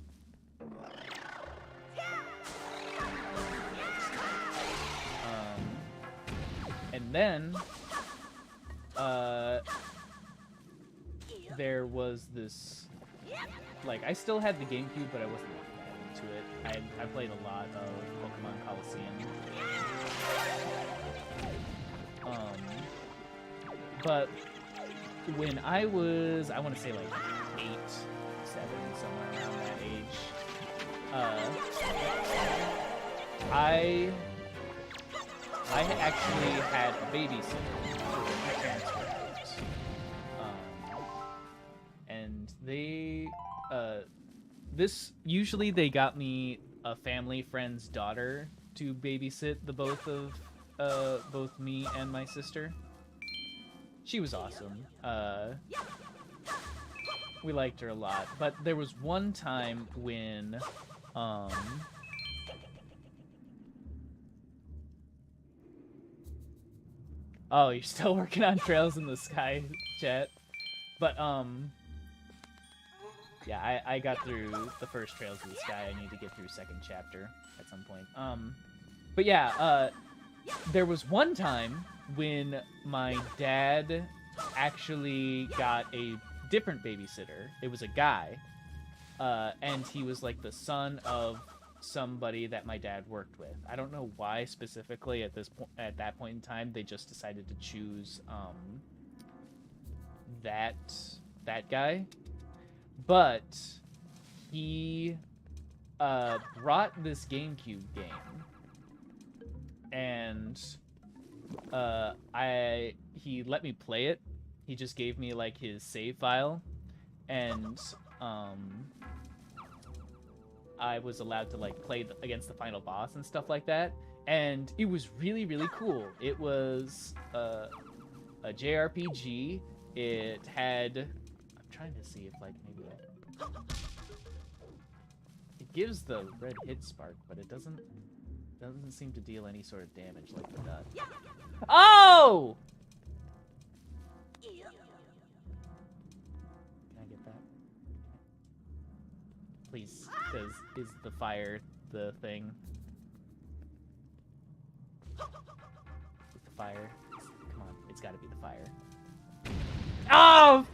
Speaker 1: And then there was this, like, I still had the GameCube, but I wasn't that into it. I played a lot of Pokemon Coliseum. But when I was, I want to say like 8, 7, somewhere around that age, I actually had a babysitter for my parents were out. And they, usually they got me a family friend's daughter to babysit the both me and my sister. She was awesome. We liked her a lot. But there was one time when, oh, you're still working on Trails in the Sky, chat. But, yeah, I got through the first Trails in the Sky. I need to get through second chapter at some point. But yeah, there was one time when my dad actually got a different babysitter. It was a guy, and he was like the son of somebody that my dad worked with. I don't know why specifically at that point in time they just decided to choose that guy, but he brought this GameCube game, and he let me play it. He just gave me like his save file, and I was allowed to like play against the final boss and stuff like that, and it was really, really cool. It was a JRPG. It had, I'm trying to see if like maybe it gives the red hit spark, but it doesn't seem to deal any sort of damage like the nut. Oh! Can I get that? Please, because is the fire the thing? Is the fire? Come on, it's gotta be the fire. Oh!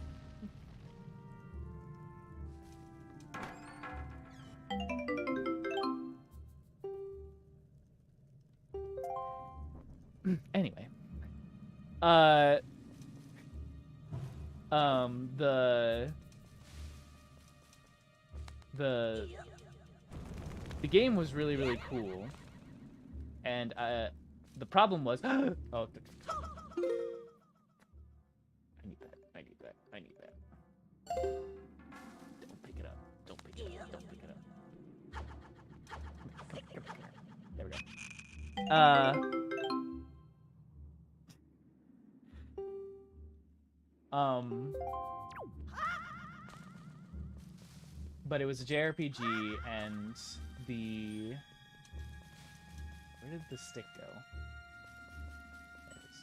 Speaker 1: Anyway, the game was really, really cool, and the problem was, oh, I need that. I need that. I need that. Don't pick it up. Don't pick it up. Don't pick it up. Come here. There we go. But it was a JRPG, and the... Where did the stick go? There it is.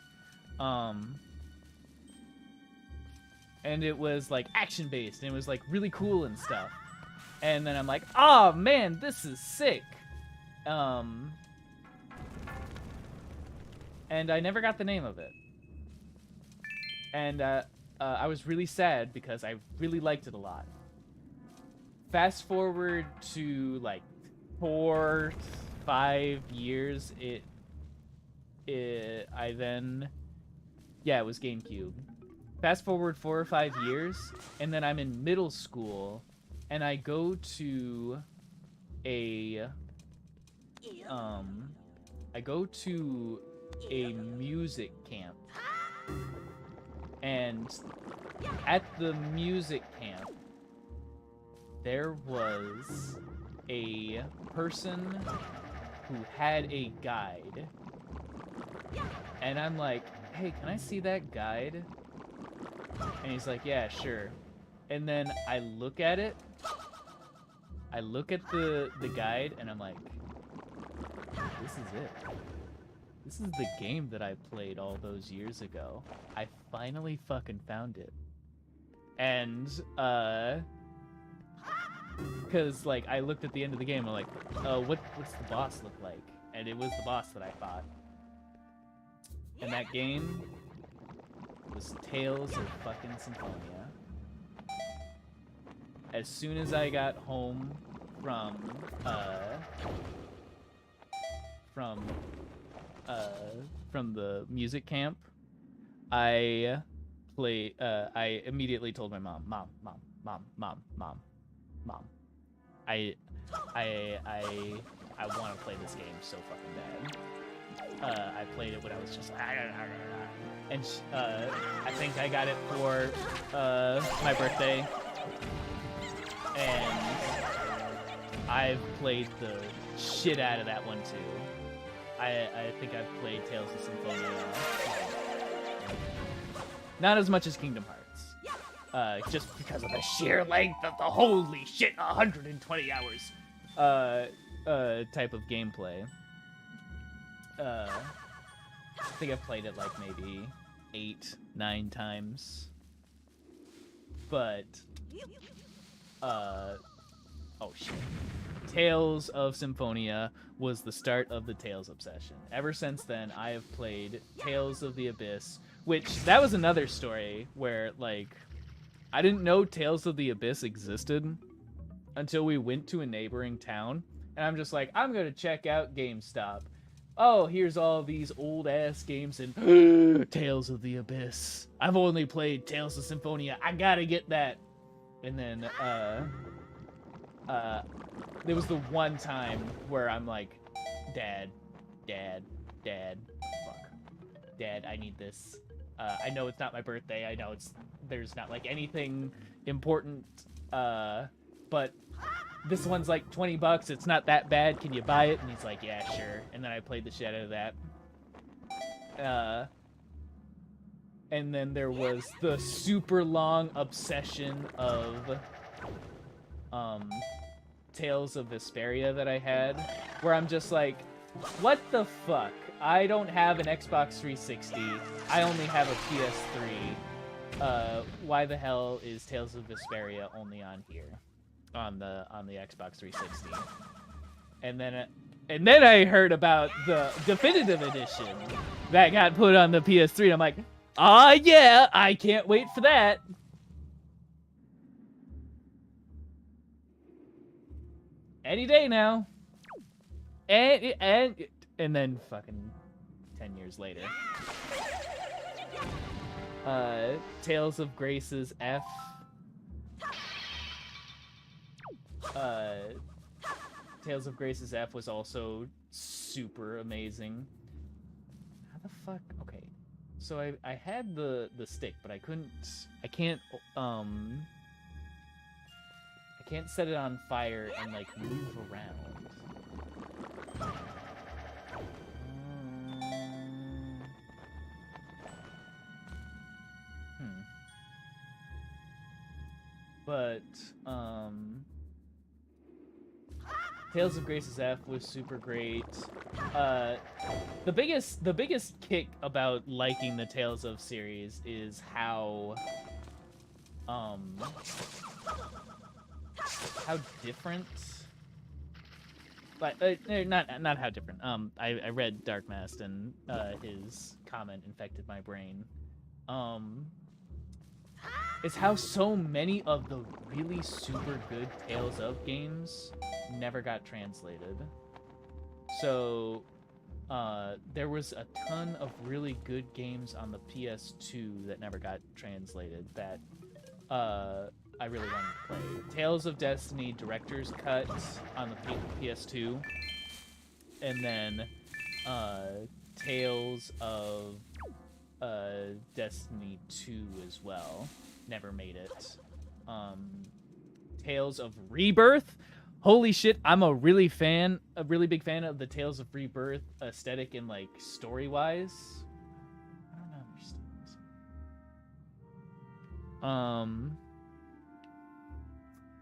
Speaker 1: And it was, like, action-based, and it was, like, really cool and stuff. And then I'm like, oh, man, this is sick! And I never got the name of it. And, I was really sad because I really liked it a lot. Fast forward to like 4, 5 years, it was GameCube. Fast forward 4 or 5 years, and then I'm in middle school, and I go to a music camp. And at the music camp, there was a person who had a guide. And I'm like, hey, can I see that guide? And he's like, yeah, sure. And then I look at it. I look at the guide, and I'm like, this is it. This is the game that I played all those years ago. I finally fucking found it. And, because, like, I looked at the end of the game, I'm like, what's the boss look like? And it was the boss that I fought. And that game was Tales of fucking Symphonia. As soon as I got home from the music camp, I immediately told my mom, Mom, I want to play this game so fucking bad. I played it when I was just like, and I think I got it for my birthday, and I've played the shit out of that one too. I think I've played Tales of Symphonia. Not as much as Kingdom Hearts. Just because of the sheer length of the holy shit 120 hours type of gameplay. I think I've played it like maybe 8, 9 times. But oh shit. Tales of Symphonia was the start of the Tales obsession. Ever since then, I have played Tales of the Abyss, which, that was another story where, like, I didn't know Tales of the Abyss existed until we went to a neighboring town, and I'm just like, I'm gonna check out GameStop. Oh, here's all these old-ass games and Tales of the Abyss. I've only played Tales of Symphonia. I gotta get that. And then, there was the one time where I'm like, Dad, fuck. Dad, I need this. I know it's not my birthday. I know there's not like anything important, but this one's like $20. It's not that bad. Can you buy it? And he's like, yeah, sure. And then I played the shit out of that. And then there was the super long obsession of, Tales of Vesperia that I had, where I'm just like, what the fuck? I don't have an Xbox 360. I only have a PS3. Why the hell is Tales of Vesperia only on here, on the Xbox 360? And then I heard about the definitive edition that got put on the PS3. And I'm like, yeah, I can't wait for that. Any day now. And then fucking 10 years later. Tales of Grace's F. Tales of Grace's F was also super amazing. fuck? Okay. So I had the stick, but I can't set it on fire and like move around. But Tales of Grace's F was super great. The biggest kick about liking the Tales of series is how different. But not how different. I read Dark Mast and his comment infected my brain. Is how so many of the really super good Tales of games never got translated. So there was a ton of really good games on the PS2 that never got translated that I really wanted to play. Tales of Destiny Director's Cut on the PS2, and then Tales of Destiny 2 as well. Never made it. Tales of Rebirth. Holy shit, I'm a really big fan of the Tales of Rebirth aesthetic and like story-wise. I don't understand.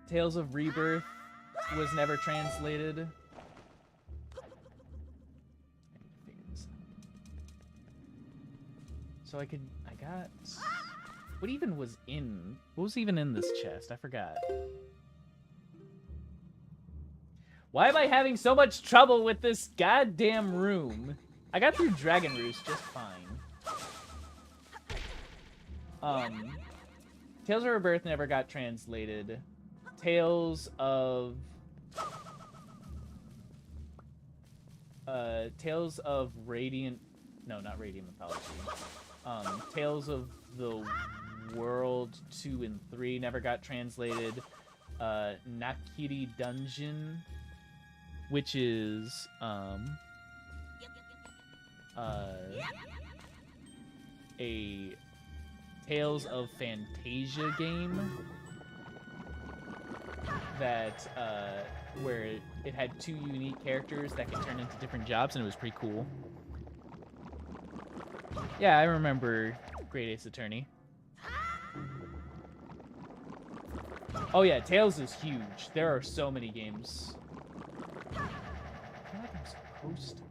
Speaker 1: Tales of Rebirth was never translated. So I got... What was even in this chest? I forgot. Why am I having so much trouble with this goddamn room? I got through Dragon Roost just fine. Tales of Rebirth never got translated. Tales of Radiant... No, not Radiant Mythology. Tales of the World 2 and 3 never got translated. Nakiri Dungeon, which is a Tales of Fantasia game that where it had two unique characters that could turn into different jobs, and it was pretty cool. Yeah, I remember Great Ace Attorney. Oh yeah, Tales is huge. There are so many games. I feel like I'm supposed to.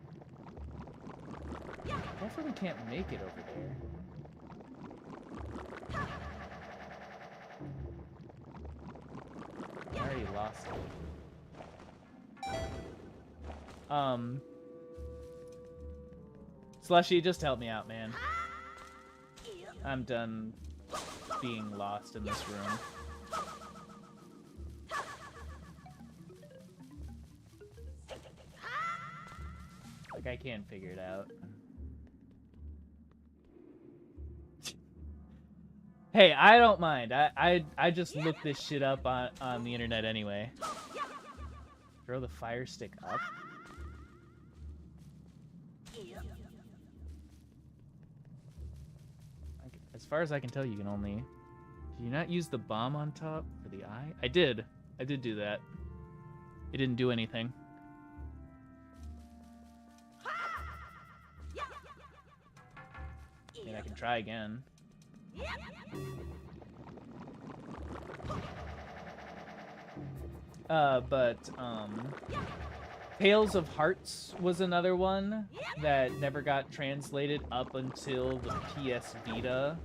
Speaker 1: Definitely can't make it over there. I already lost it. Slushy, just help me out, man. I'm done being lost in this room. Like, I can't figure it out. Hey, I don't mind. I just looked this shit up on the internet anyway. Throw the fire stick up. As far as I can tell, you can only... Did you not use the bomb on top for the eye? I did. I did do that. It didn't do anything. I mean, I can try again. Tales of Hearts was another one that never got translated up until the PS Vita.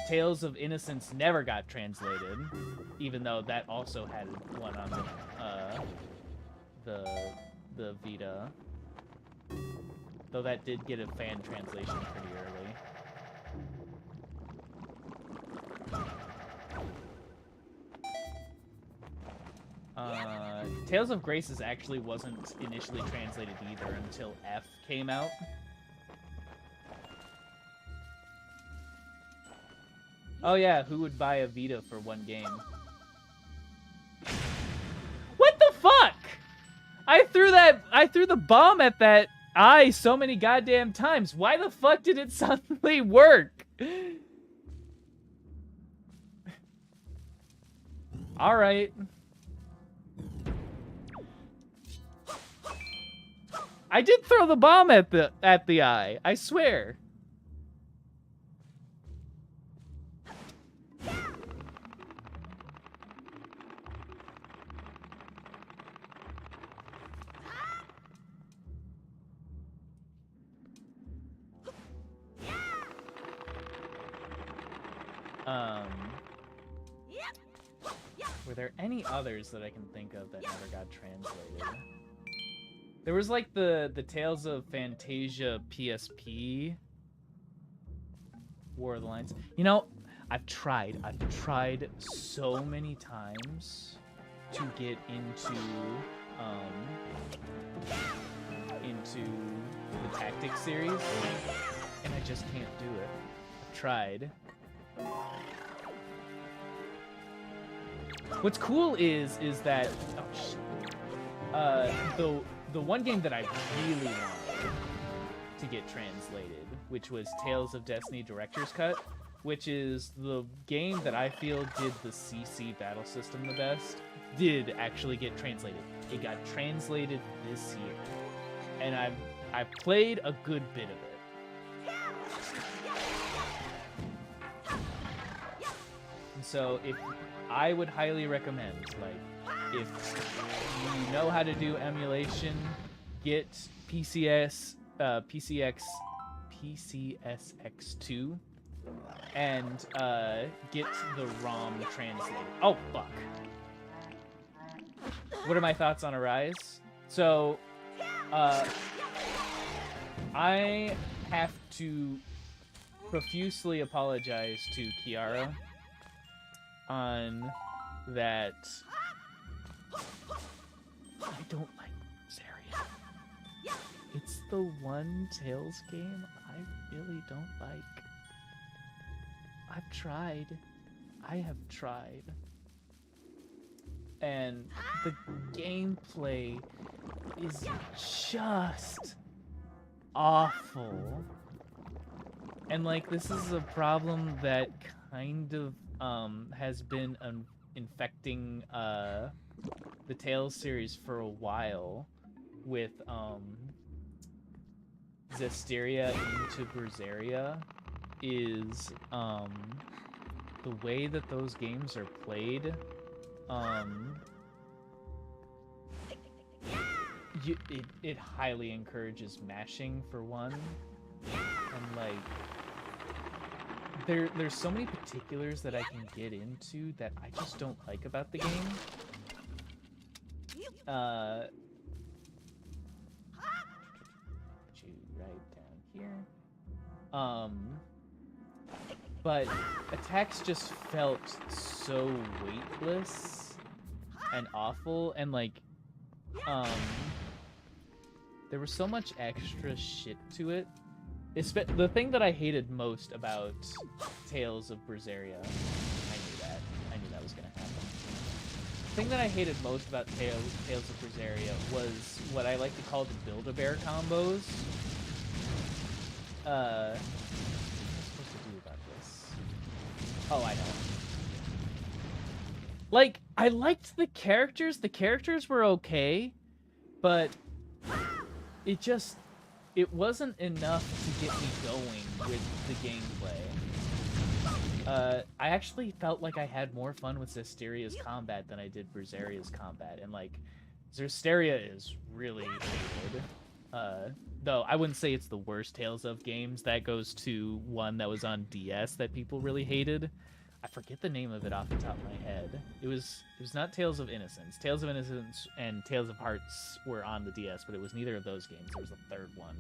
Speaker 1: Tales of Innocence never got translated, even though that also had one on the Vita. Though that did get a fan translation pretty early. Tales of Graces actually wasn't initially translated either until F came out. Oh yeah, who would buy a Vita for one game? What the fuck? I threw the bomb at that. I so many goddamn times. Why the fuck did it suddenly work? All right. I did throw the bomb at the eye. I swear. Were there any others that I can think of that never got translated? There was like the Tales of Fantasia PSP War of the Lions. You know, I've tried so many times to get into the Tactics series, and I just can't do it. I've tried. What's cool is that the one game that I really wanted to get translated, which was Tales of Destiny Director's Cut, which is the game that I feel did the CC battle system the best, did actually get translated. It got translated this year, and I've played a good bit of it. And so I would highly recommend, like, if you know how to do emulation, get PCSX2 and get the ROM translated. Oh, fuck. What are my thoughts on Arise? So, I have to profusely apologize to Kiara on that. I don't like Zaria. It's the one Tales game I really don't like. I've tried. I have tried. And the gameplay is just awful. And like, this is a problem that kind of has been infecting the Tales series for a while, with Zestiria into Berseria, is the way that those games are played. It highly encourages mashing, for one, and like there's so many particulars that I can get into that I just don't like about the game. Put you right down here. But attacks just felt so weightless and awful, and like there was so much extra shit to it. The thing that I hated most about Tales of Berseria, I knew that was gonna happen. The thing that I hated most about Tales of Berseria was what I like to call the Build-A-Bear combos. What am I supposed to do about this? Oh, I know. Like, I liked the characters. The characters were okay, but it wasn't enough to get me going with the gameplay. I actually felt like I had more fun with Zestiria's combat than I did Berseria's combat, and like, Zestiria is really hated. Though I wouldn't say it's the worst Tales of games. That goes to one that was on DS that people really hated. I forget the name of it off the top of my head. It was not Tales of Innocence. Tales of Innocence and Tales of Hearts were on the DS, but it was neither of those games. There was a third one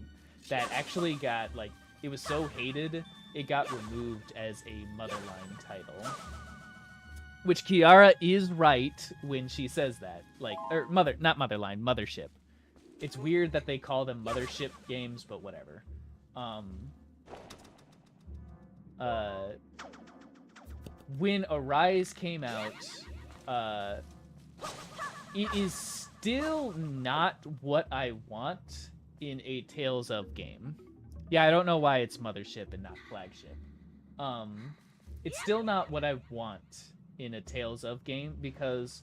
Speaker 1: that actually got, like, it was so hated, it got removed as a Motherline title. Which Kiara is right when she says that. Like, or not Motherline, Mothership. It's weird that they call them Mothership games, but whatever. When Arise came out, it is still not what I want, in a Tales of game. Yeah, I don't know why it's Mothership and not Flagship. It's still not what I want in a Tales of game, because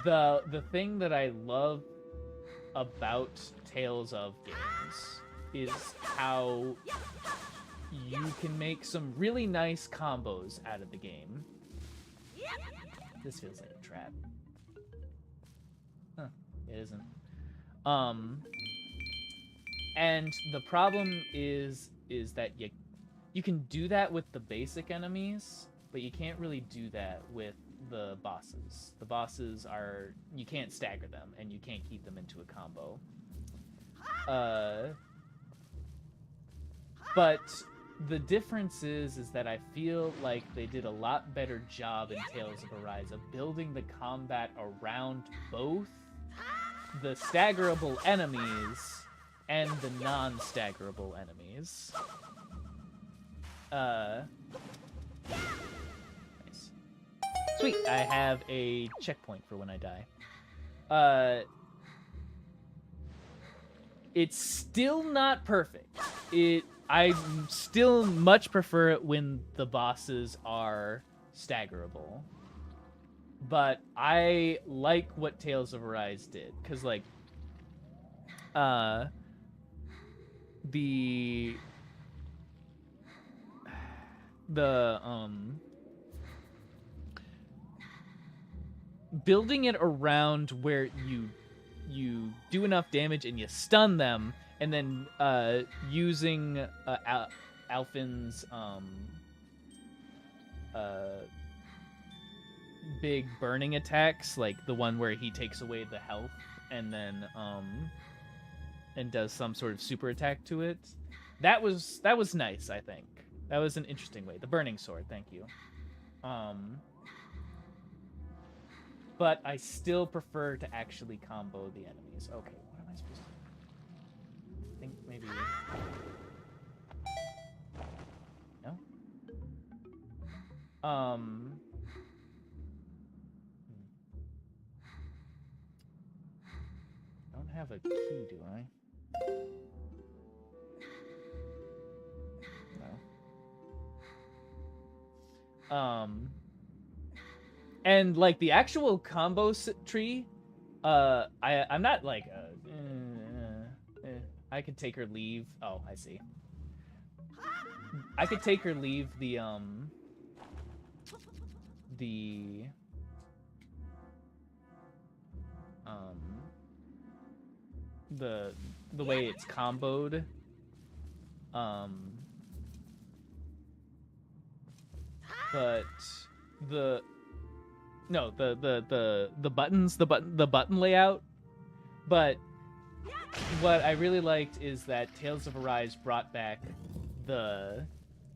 Speaker 1: the thing that I love about Tales of games is how you can make some really nice combos out of the game. This feels like a trap. Huh, it isn't. And the problem is that you can do that with the basic enemies, but you can't really do that with the bosses. The bosses are, you can't stagger them, and you can't keep them into a combo. But the difference is that I feel like they did a lot better job in Tales of Arise of building the combat around both the staggerable enemies and the non-staggerable enemies. Nice. Sweet, I have a checkpoint for when I die. It's still not perfect. I still much prefer it when the bosses are staggerable. But I like what Tales of Arise did, because, like, the building it around where you do enough damage and you stun them, and then using Alphin's big burning attacks, like the one where he takes away the health and then and does some sort of super attack to it. That was nice, I think. That was an interesting way. The burning sword, thank you. But I still prefer to actually combo the enemies. Okay, what am I supposed to do? I think maybe... No? I don't have a key, do I? No. And like the actual combo tree, I'm not like I could take or leave. Oh, I see. I could take or leave the way it's comboed. But the buttons, the button layout. But what I really liked is that Tales of Arise brought back the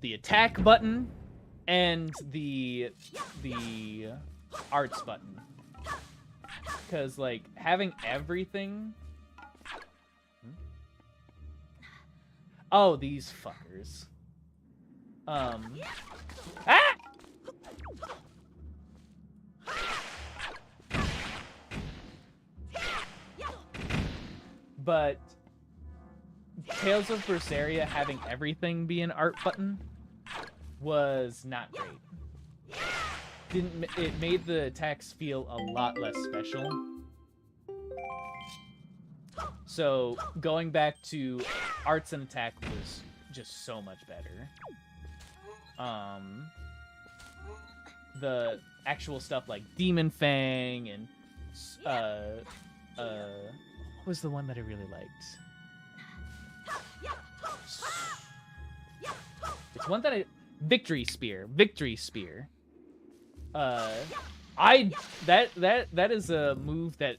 Speaker 1: attack button and the arts button. Because like having everything. Oh, these fuckers. Ah! But Tales of Berseria having everything be an art button was not great. It made the attacks feel a lot less special. So going back to arts and attack was just so much better. The actual stuff like Demon Fang and what was the one that I really liked? It's one that Victory Spear. That is a move that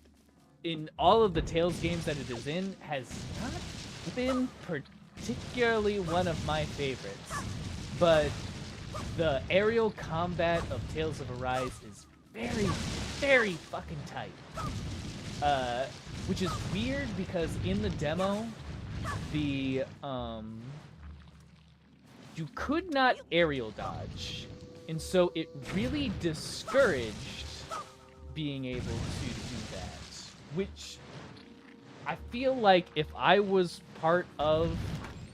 Speaker 1: in all of the Tales games that it is in has not been particularly one of my favorites. But the aerial combat of Tales of Arise is very, very fucking tight. Which is weird because in the demo, you could not aerial dodge. And so it really discouraged being able to do that. Which I feel like if I was part of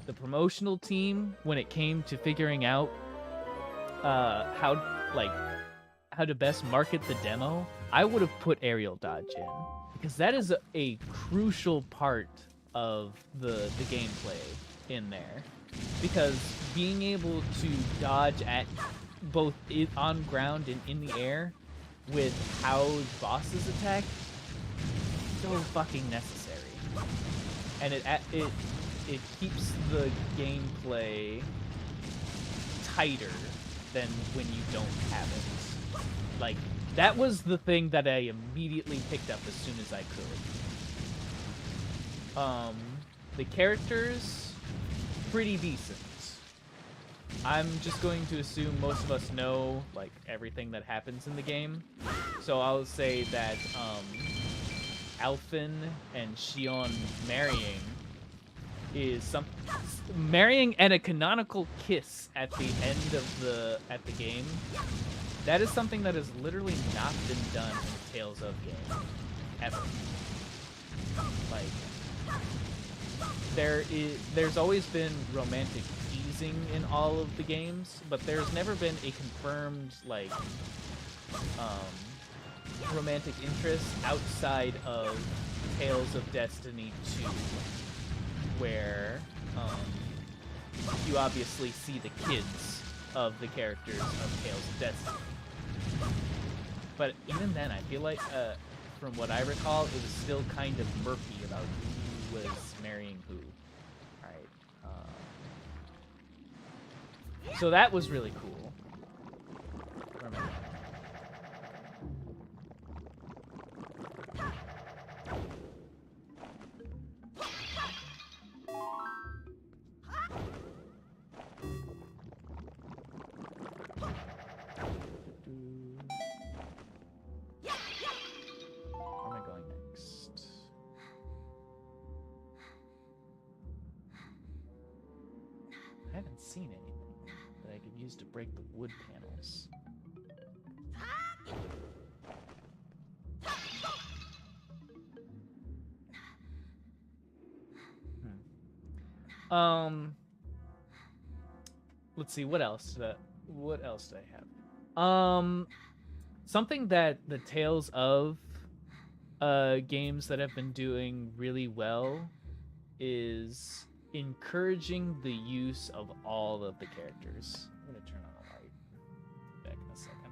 Speaker 1: the promotional team when it came to figuring out how to best market the demo, I would have put aerial dodge in, because that is a crucial part of the gameplay in there. Because being able to dodge at both on ground and in the air with how bosses attack, so fucking necessary. And it keeps the gameplay tighter than when you don't have it. Like, that was the thing that I immediately picked up as soon as I could. The characters, pretty decent. I'm just going to assume most of us know, like, everything that happens in the game. So I'll say that, Alphen and Shion marrying is marrying and a canonical kiss at the end of the game. That is something that has literally not been done in the Tales of game ever. Like, there's always been romantic teasing in all of the games, but there's never been a confirmed, like, romantic interest outside of Tales of Destiny 2, you obviously see the kids of the characters of Tales of Destiny. But even then, I feel like, from what I recall, it was still kind of murky about who was marrying who. Alright. So that was really cool. Where am I going? Seen anything that I could use to break the wood panels. Let's see, what else did I have? Something that the Tales of games that have been doing really well is encouraging the use of all of the characters. I'm gonna turn on the light. Back in a second.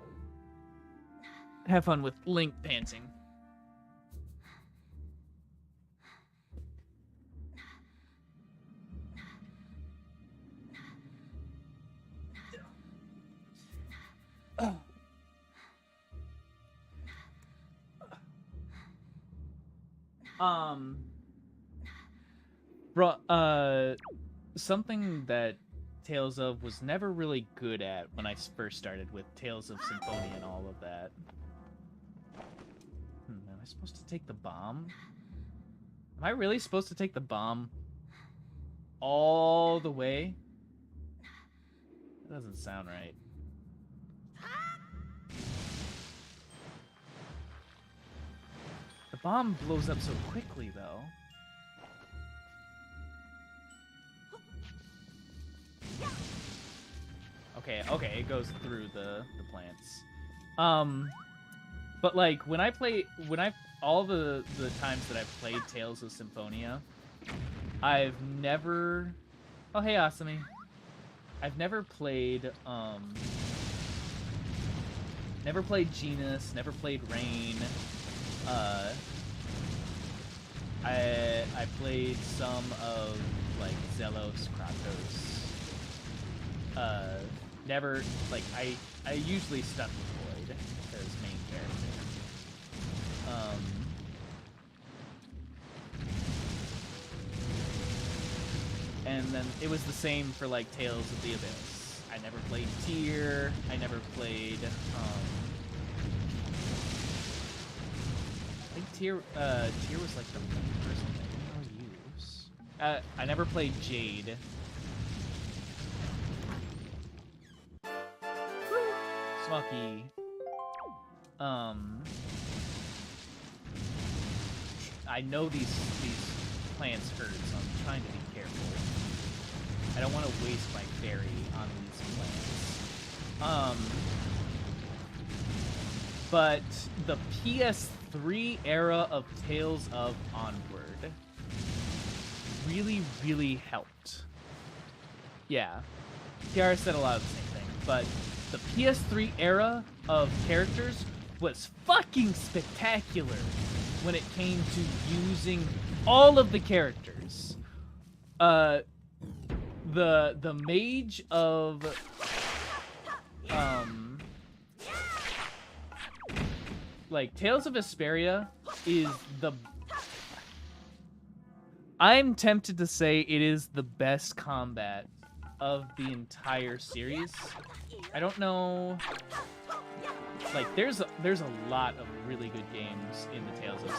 Speaker 1: Have fun with Link panting. Something that Tales of was never really good at when I first started with Tales of Symphonia and all of that. Am I supposed to take the bomb? Am I really supposed to take the bomb all the way? That doesn't sound right. The bomb blows up so quickly, though. Okay, it goes through the plants. But like all the times that I've played Tales of Symphonia, I've never. Oh hey Asami. I've never played Genus, never played Rain. I played some of like Zelos, Kratos. Never, like, I usually stuck with Void as main character. And then it was the same for, like, Tales of the Abyss. I never played Tyr. I never played, I think Tyr was, like, the main person I didn't really use. I never played Jade. Smoky. I know these plants hurt, so I'm trying to be careful. I don't want to waste my berry on these plants. But the PS3 era of Tales of Onward really, really helped. Yeah, Kiara said a lot of the same thing, but the PS3 era of characters was fucking spectacular when it came to using all of the characters. The mage of like Tales of Vesperia is the I'm tempted to say it is the best combat of the entire series. I don't know. Like, there's a lot of really good games in the Tales of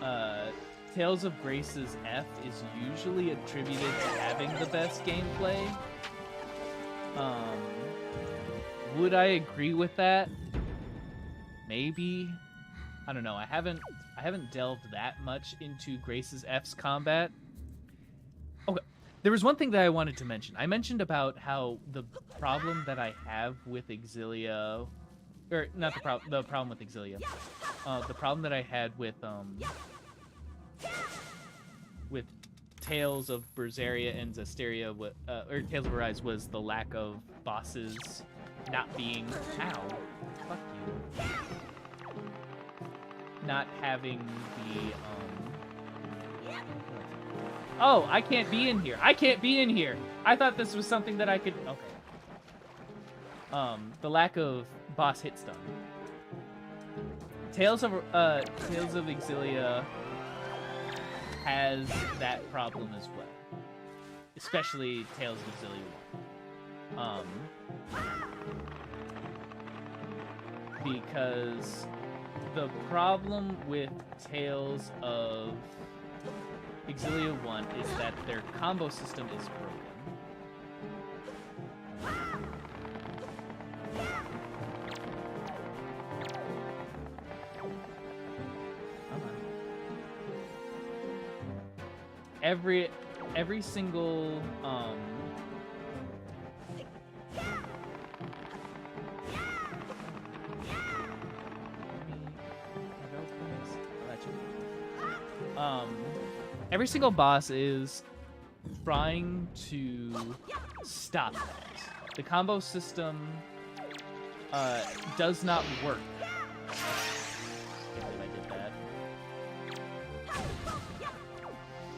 Speaker 1: Vesperia. Tales of Grace's F is usually attributed to having the best gameplay. Would I agree with that? Maybe. I don't know. I haven't delved that much into Grace's F's combat. Okay. There was one thing that I wanted to mention. I mentioned about how the problem that I have with Exilia, or not the problem with Exilia, the problem that I had with Tales of Berseria and Zestiria, or Tales of Arise, was the lack of bosses not being, ow, fuck you, not having the oh, I can't be in here. I can't be in here. I thought this was something that I could... Okay. The lack of boss hit stun. Tales of Exilia has that problem as well. Especially Tales of Exilia 1. Because the problem with Tales of Exilia 1 is that their combo system is broken. Come on. Every single every single boss is trying to stop that. The combo system does not work. I can't believe I did that.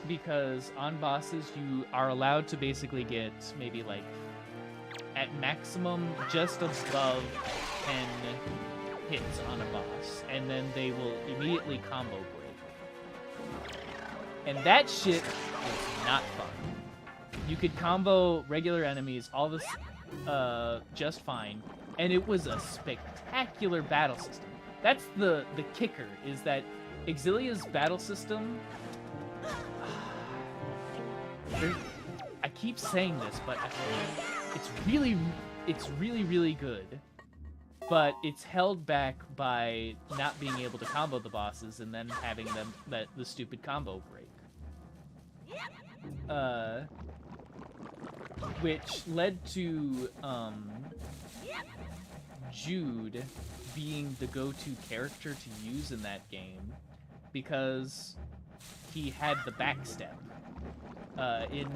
Speaker 1: Because on bosses, you are allowed to basically get maybe like at maximum just above 10 hits on a boss, and then they will immediately combo break. And that shit was not fun. You could combo regular enemies all this just fine, and it was a spectacular battle system. That's the kicker, is that Exilia's battle system... I keep saying this, but it's really, really good. But it's held back by not being able to combo the bosses and then having them the stupid combo break. Which led to Jude being the go-to character to use in that game because he had the backstep. In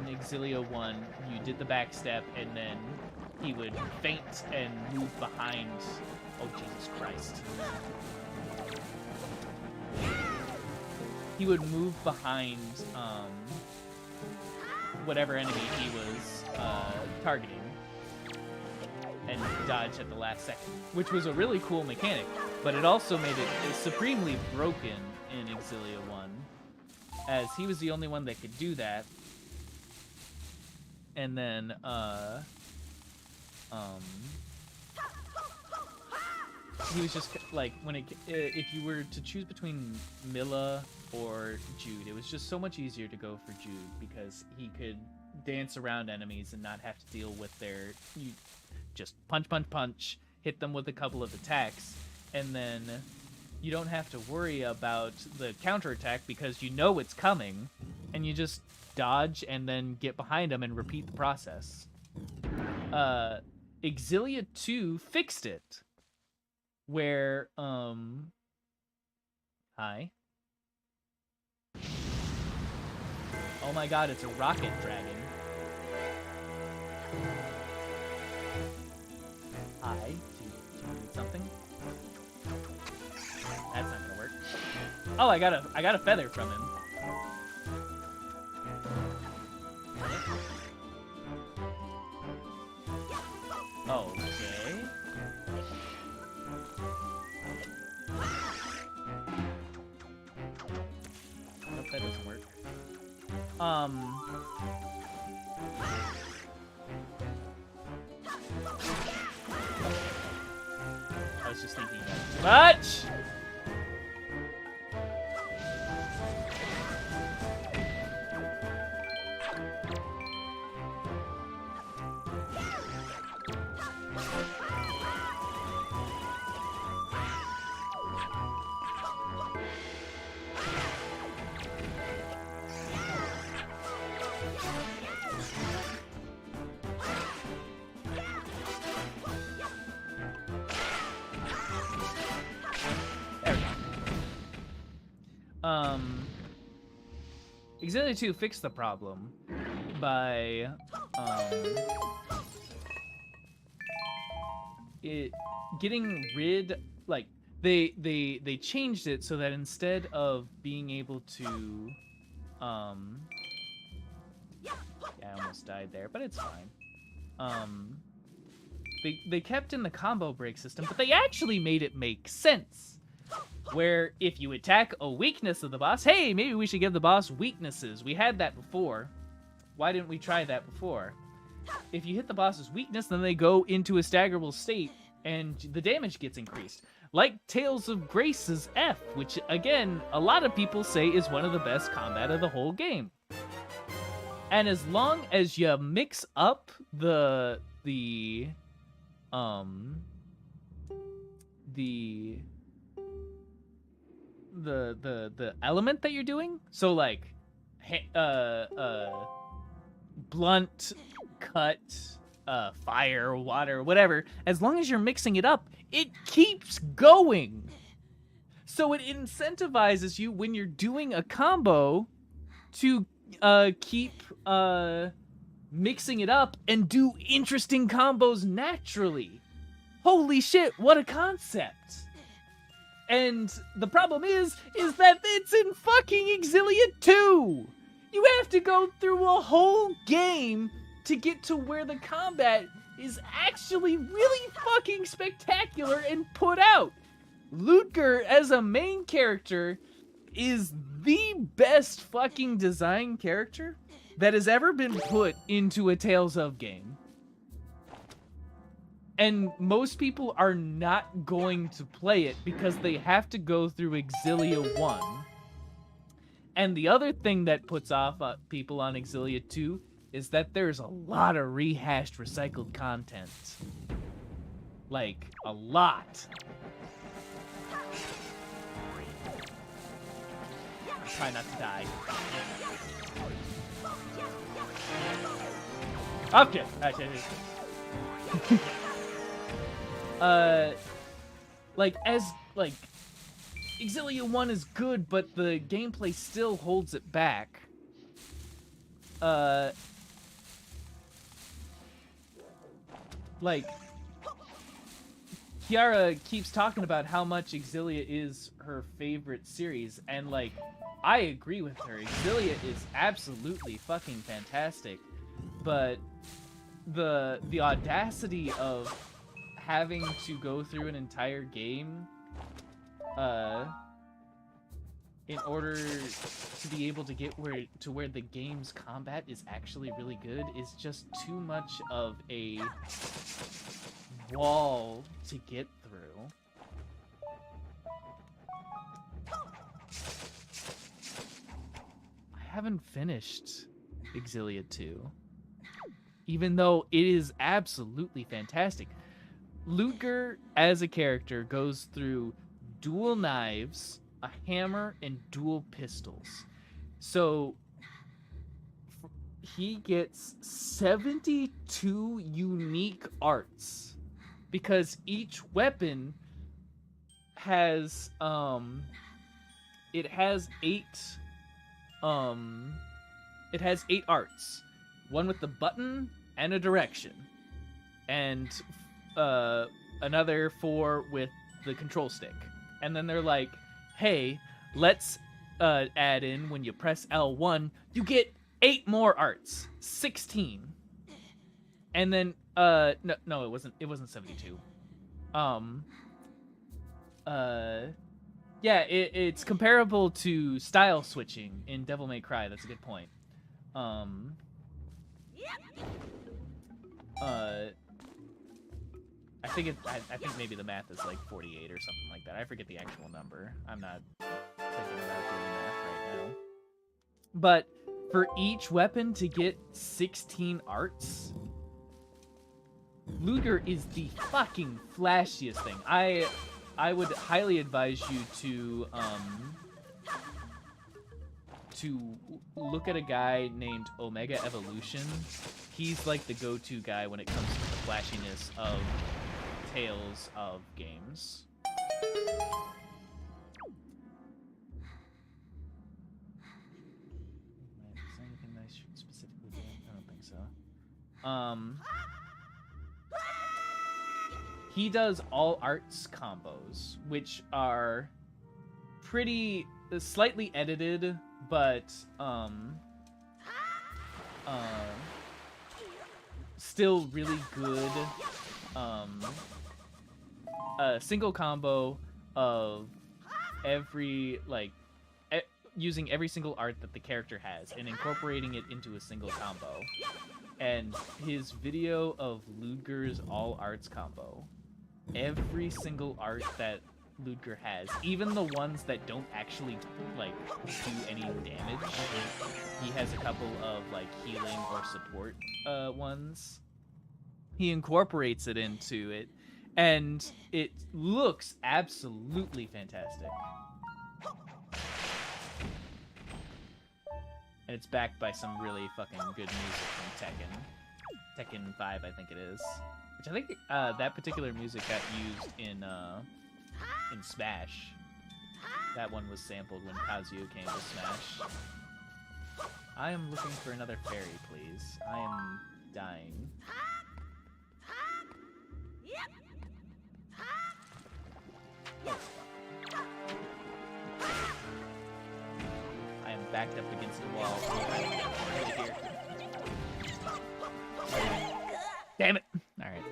Speaker 1: Exilia 1, you did the backstep and then he would feint and move behind. Oh, Jesus Christ. He would move behind whatever enemy he was targeting and dodge at the last second, which was a really cool mechanic, but it also made it supremely broken in Exilia 1, as he was the only one that could do that. And then he was just like, if you were to choose between Milla or Jude, it was just so much easier to go for Jude because he could dance around enemies and not have to deal with you just punch, hit them with a couple of attacks, and then you don't have to worry about the counterattack because you know it's coming, and you just dodge and then get behind them and repeat the process. Exilia 2 fixed it, where, hi. Oh my god, it's a rocket dragon. Hi, do you need something? That's not gonna work. Oh, I got a feather from him. Okay. Nope, that doesn't work. I was just thinking about too much. Exilia 2 fixed the problem by getting rid, like they changed it so that instead of being able to yeah, I almost died there, but it's fine. They kept in the combo break system, but they actually made it make sense. Where if you attack a weakness of the boss, hey, maybe we should give the boss weaknesses. We had that before. Why didn't we try that before? If you hit the boss's weakness, then they go into a staggerable state, and the damage gets increased. Like Tales of Grace's F, which, again, a lot of people say is one of the best combat of the whole game. And as long as you mix up the element that you're doing, so like blunt, cut, fire, water, whatever, as long as you're mixing it up, it keeps going. So it incentivizes you when you're doing a combo to keep mixing it up and do interesting combos naturally. Holy shit, what a concept. And the problem is that it's in fucking Exilia 2! You have to go through a whole game to get to where the combat is actually really fucking spectacular and put out. Ludger as a main character is the best fucking design character that has ever been put into a Tales of game. And most people are not going to play it because they have to go through Exilia 1. And the other thing that puts off people on Exilia 2 is that there's a lot of rehashed, recycled content. Like, a lot. Try not to die. Okay. Exilia 1 is good, but the gameplay still holds it back. Kiara keeps talking about how much Exilia is her favorite series, and, like, I agree with her. Exilia is absolutely fucking fantastic, but the audacity of having to go through an entire game in order to be able to get where the game's combat is actually really good is just too much of a wall to get through. I haven't finished Exilia 2, even though it is absolutely fantastic. Ludger as a character goes through dual knives, a hammer, and dual pistols. So he gets 72 unique arts because each weapon has it has 8 arts. One with the button and a direction, and another 4 with the control stick. And then they're like, hey, let's add in when you press L1, you get 8 more arts, 16. And then no, it wasn't 72. Yeah, it's comparable to style switching in Devil May Cry. That's a good point. I think maybe the math is like 48 or something like that. I forget the actual number. I'm not thinking about doing math right now. But for each weapon to get 16 arts, Ludger is the fucking flashiest thing. I would highly advise you to look at a guy named Omega Evolution. He's like the go-to guy when it comes to the flashiness of Tales of games. Is there anything I should specifically do? I don't think so. He does all arts combos, which are pretty slightly edited, but still really good. A single combo of every using every single art that the character has and incorporating it into a single combo. And his video of Ludger's all arts combo, every single art that Ludger has, even the ones that don't actually do any damage, he has a couple of healing or support ones. He incorporates it into it, and it looks absolutely fantastic. And it's backed by some really fucking good music from Tekken 5, I think it is. Which I think that particular music got used in Smash. That one was sampled when Kazuya came to Smash. I am looking for another fairy, please. I am dying. Oh. I am backed up against the wall. Damn it! Alright.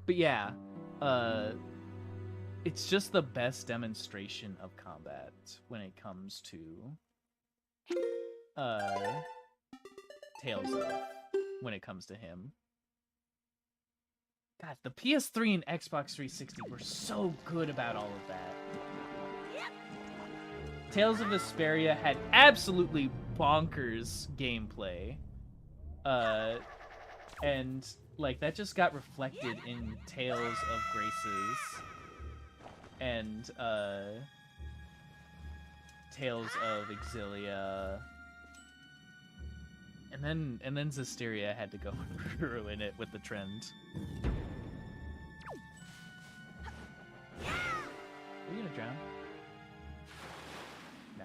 Speaker 1: But yeah, it's just the best demonstration of combat when it comes to Tales of, when it comes to him. God, the PS3 and Xbox 360 were so good about all of that. Tales of Vesperia had absolutely bonkers gameplay. And that just got reflected in Tales of Graces and Tales of Exilia. And then Zestiria had to go and ruin it with the trend. Are you gonna drown? No.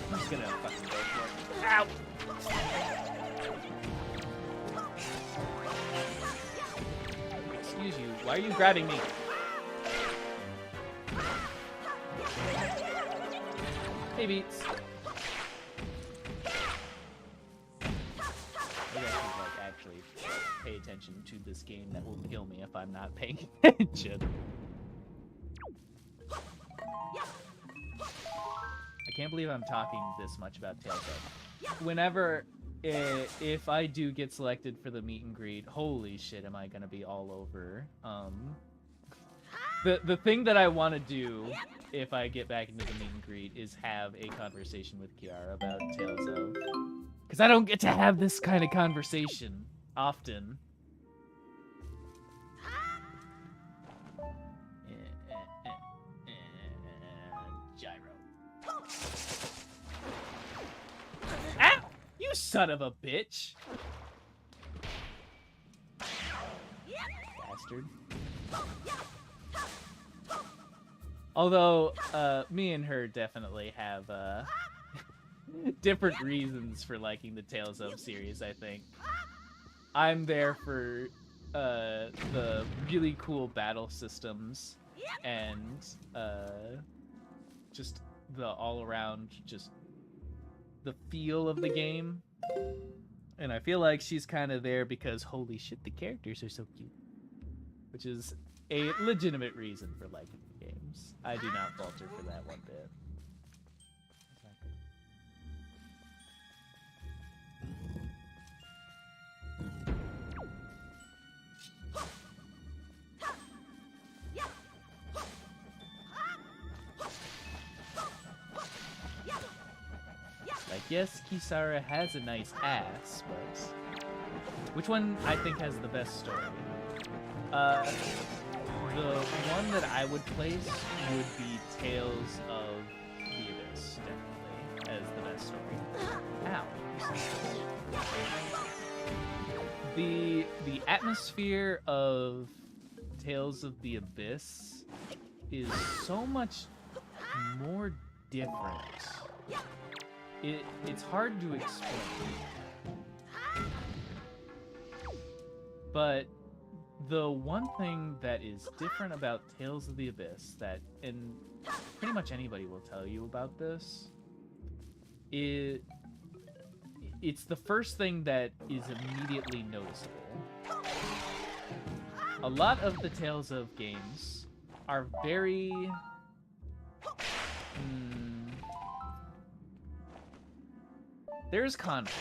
Speaker 1: I'm just gonna fucking go for it. Ow! Excuse you, why are you grabbing me? Hey, Beats. Maybe I should actually pay attention to this game that will kill me if I'm not paying attention. I can't believe I'm talking this much about Tales of. Whenever, if I do get selected for the meet and greet, holy shit, am I gonna be all over The thing that I want to do if I get back into the meet and greet is have a conversation with Kiara about Tales of, because I don't get to have this kind of conversation often. Gyro. Ah! You son of a bitch! Bastard. Although, me and her definitely have, different reasons for liking the Tales of series, I think. I'm there for, the really cool battle systems and, just the all-around, just the feel of the game. And I feel like she's kind of there because, holy shit, the characters are so cute. Which is a legitimate reason for liking the games. I do not falter for that one bit. Like, yes, Kisara has a nice ass, but which one I think has the best story? The one that I would place would be Tales of the Abyss, definitely, as the best story. Ow. The atmosphere of Tales of the Abyss is so much more different. It's hard to explain. But the one thing that is different about Tales of the Abyss that, and pretty much anybody will tell you about this, it's the first thing that is immediately noticeable. A lot of the Tales of games are very... there's conflict.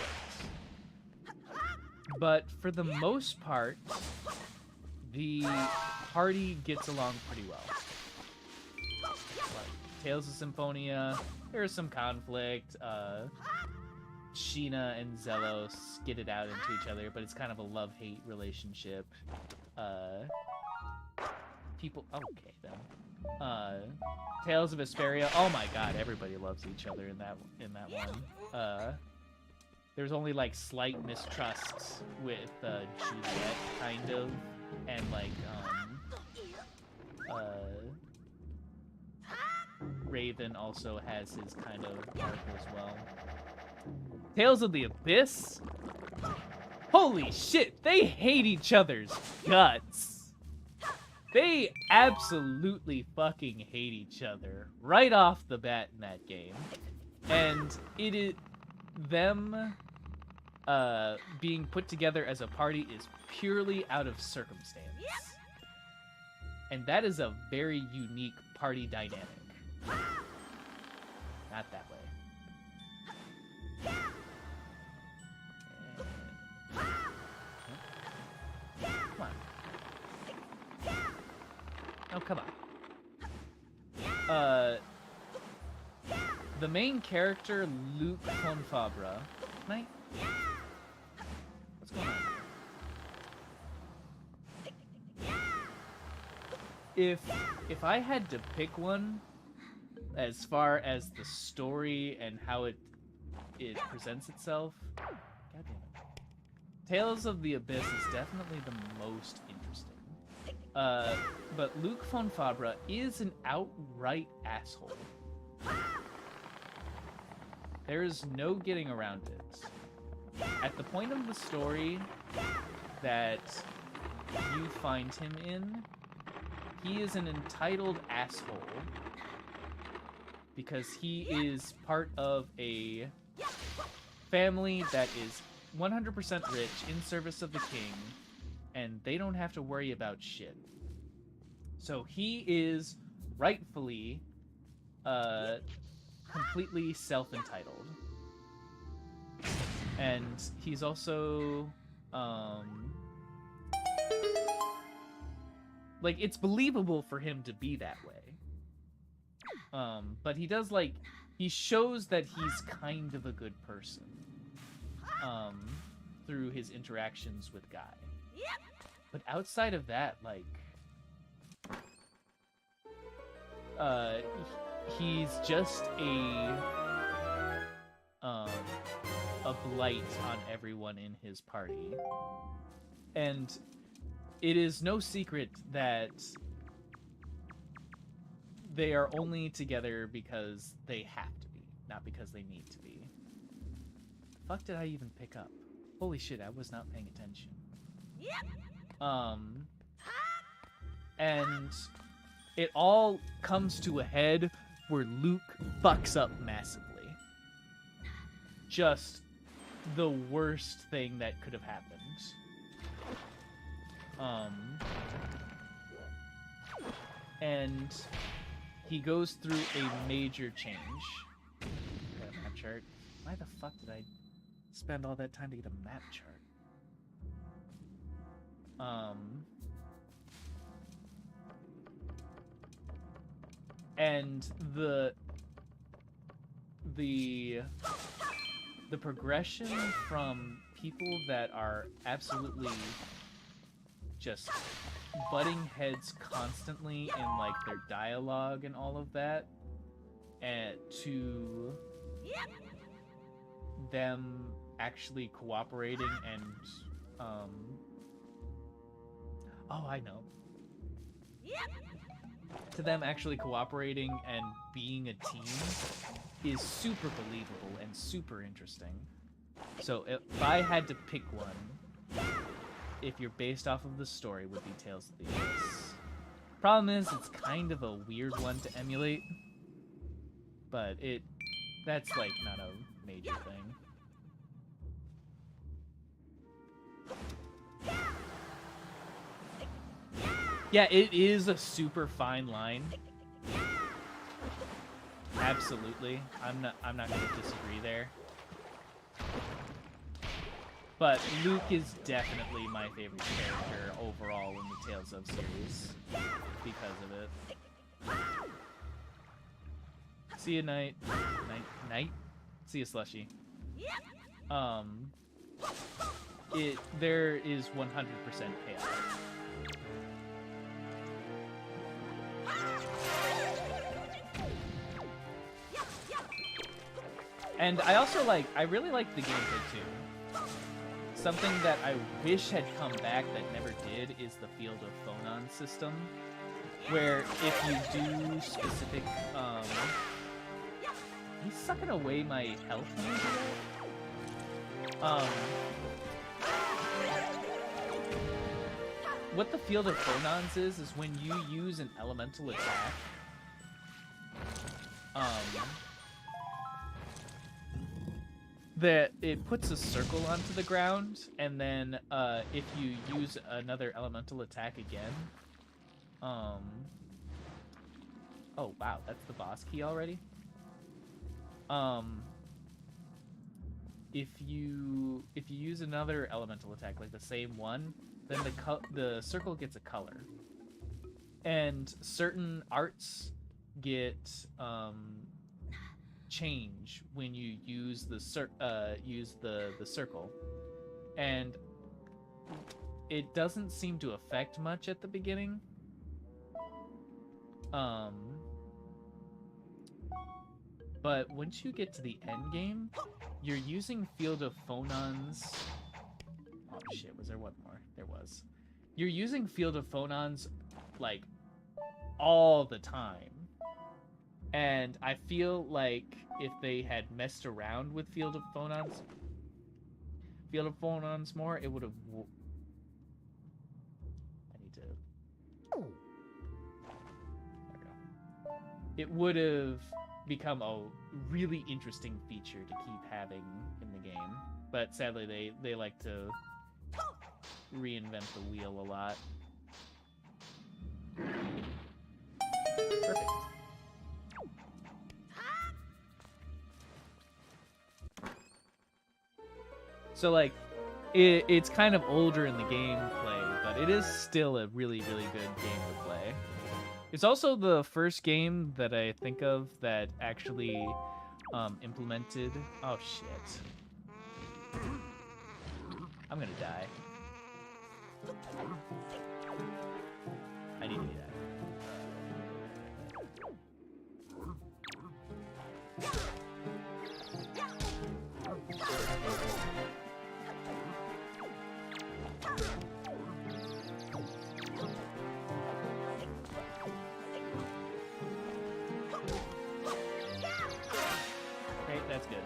Speaker 1: But for the most part, the party gets along pretty well. Like Tales of Symphonia, there's some conflict. Sheena and Zelos get it out into each other, but it's kind of a love-hate relationship. People, okay then. Tales of Vesperia, oh my god, everybody loves each other in that one. There's only like slight mistrusts with Juliet, kind of, and like Raven also has his kind of arc as well. Tales of the Abyss? Holy shit, they hate each other's guts. They absolutely fucking hate each other right off the bat in that game. And it is them being put together as a party is purely out of circumstance. And that is a very unique party dynamic. Not that way. Come on. Oh, come on. The main character, Luke Fonfabra. Night. What's going on? If I had to pick one, as far as the story and how it presents itself, God damn it. Tales of the Abyss is definitely the most interesting. But Luke Fonfabra is an outright asshole. There is no getting around it. At the point of the story that you find him in, he is an entitled asshole because he is part of a family that is 100% rich in service of the king, and they don't have to worry about shit. So he is rightfully completely self-entitled. And he's also like, it's believable for him to be that way. But he does, like, he shows that he's kind of a good person. Through his interactions with Guy. But outside of that, like, he's just a blight on everyone in his party. And it is no secret that they are only together because they have to be, not because they need to be. The fuck did I even pick up? Holy shit, I was not paying attention. And it all comes to a head where Luke fucks up massively. Just the worst thing that could have happened. And he goes through a major change. Got a map chart. Why the fuck did I spend all that time to get a map chart? And the progression from people that are absolutely just butting heads constantly in like their dialogue and all of that, and to them actually cooperating and oh, I know. To them actually cooperating and being a team is super believable and super interesting. So if I had to pick one, if you're based off of the story, would be Tales of the Abyss. Problem is, it's kind of a weird one to emulate, but that's like not a major thing. Yeah, it is a super fine line. Absolutely. I'm not gonna disagree there. But Luke is definitely my favorite character overall in the Tales of series because of it. See you, Night. Night? See you, Slushy. There is 100% payoff. And I also I really like the gameplay too. Something that I wish had come back that never did is the Field of Phonon system, where if you do specific, he's sucking away my health usually. What the Field of Phonons is when you use an elemental attack, that it puts a circle onto the ground, and then if you use another elemental attack again, oh wow, that's the boss key already. If you use another elemental attack, like the same one, then the circle gets a color, and certain arts get change when you use the circle, and it doesn't seem to affect much at the beginning. But once you get to the end game, you're using Field of Phonons. Oh shit, was there one more? There was. You're using Field of Phonons like all the time. And I feel like if they had messed around with Field of Phonons more, it would have... I need to... There we go. It would have become a really interesting feature to keep having in the game. But sadly, they like to reinvent the wheel a lot. Perfect. So, like, it's kind of older in the gameplay, but it is still a really, really good game to play. It's also the first game that I think of that actually implemented... Oh, shit. I'm gonna die. I need to get out. Great, that's good.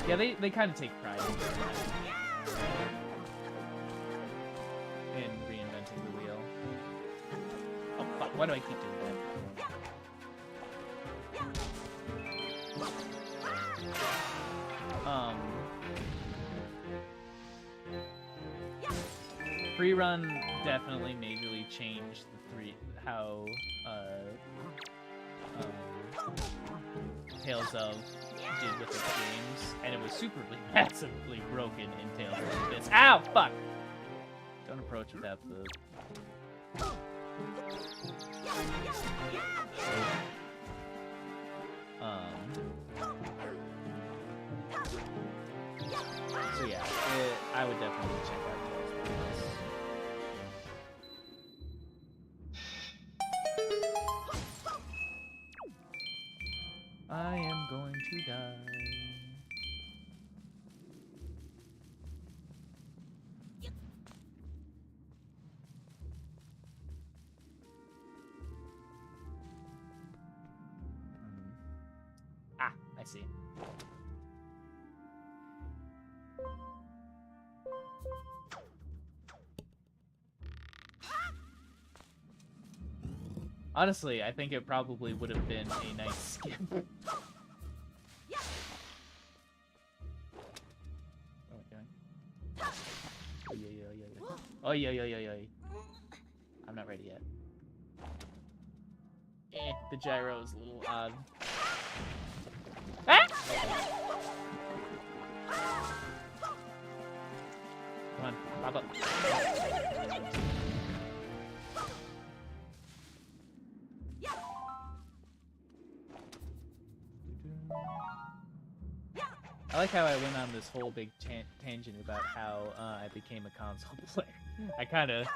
Speaker 1: Yeah, they kind of take pride in reinventing the wheel. Oh, fuck, why do I keep doing that? Free run definitely majorly changed how Tales of did with its games, and it was superly massively broken in Tales of this. Ow, fuck! Don't approach without the. So yeah, I would definitely check out Tales of this. I am going to die. Ah, I see. Honestly, I think it probably would have been a nice skip. What am I doing? Oh, yeah. I'm not ready yet. The gyro is a little odd. Ah! Come on, pop up. I like how I went on this whole big tangent about how I became a console player. I kind of...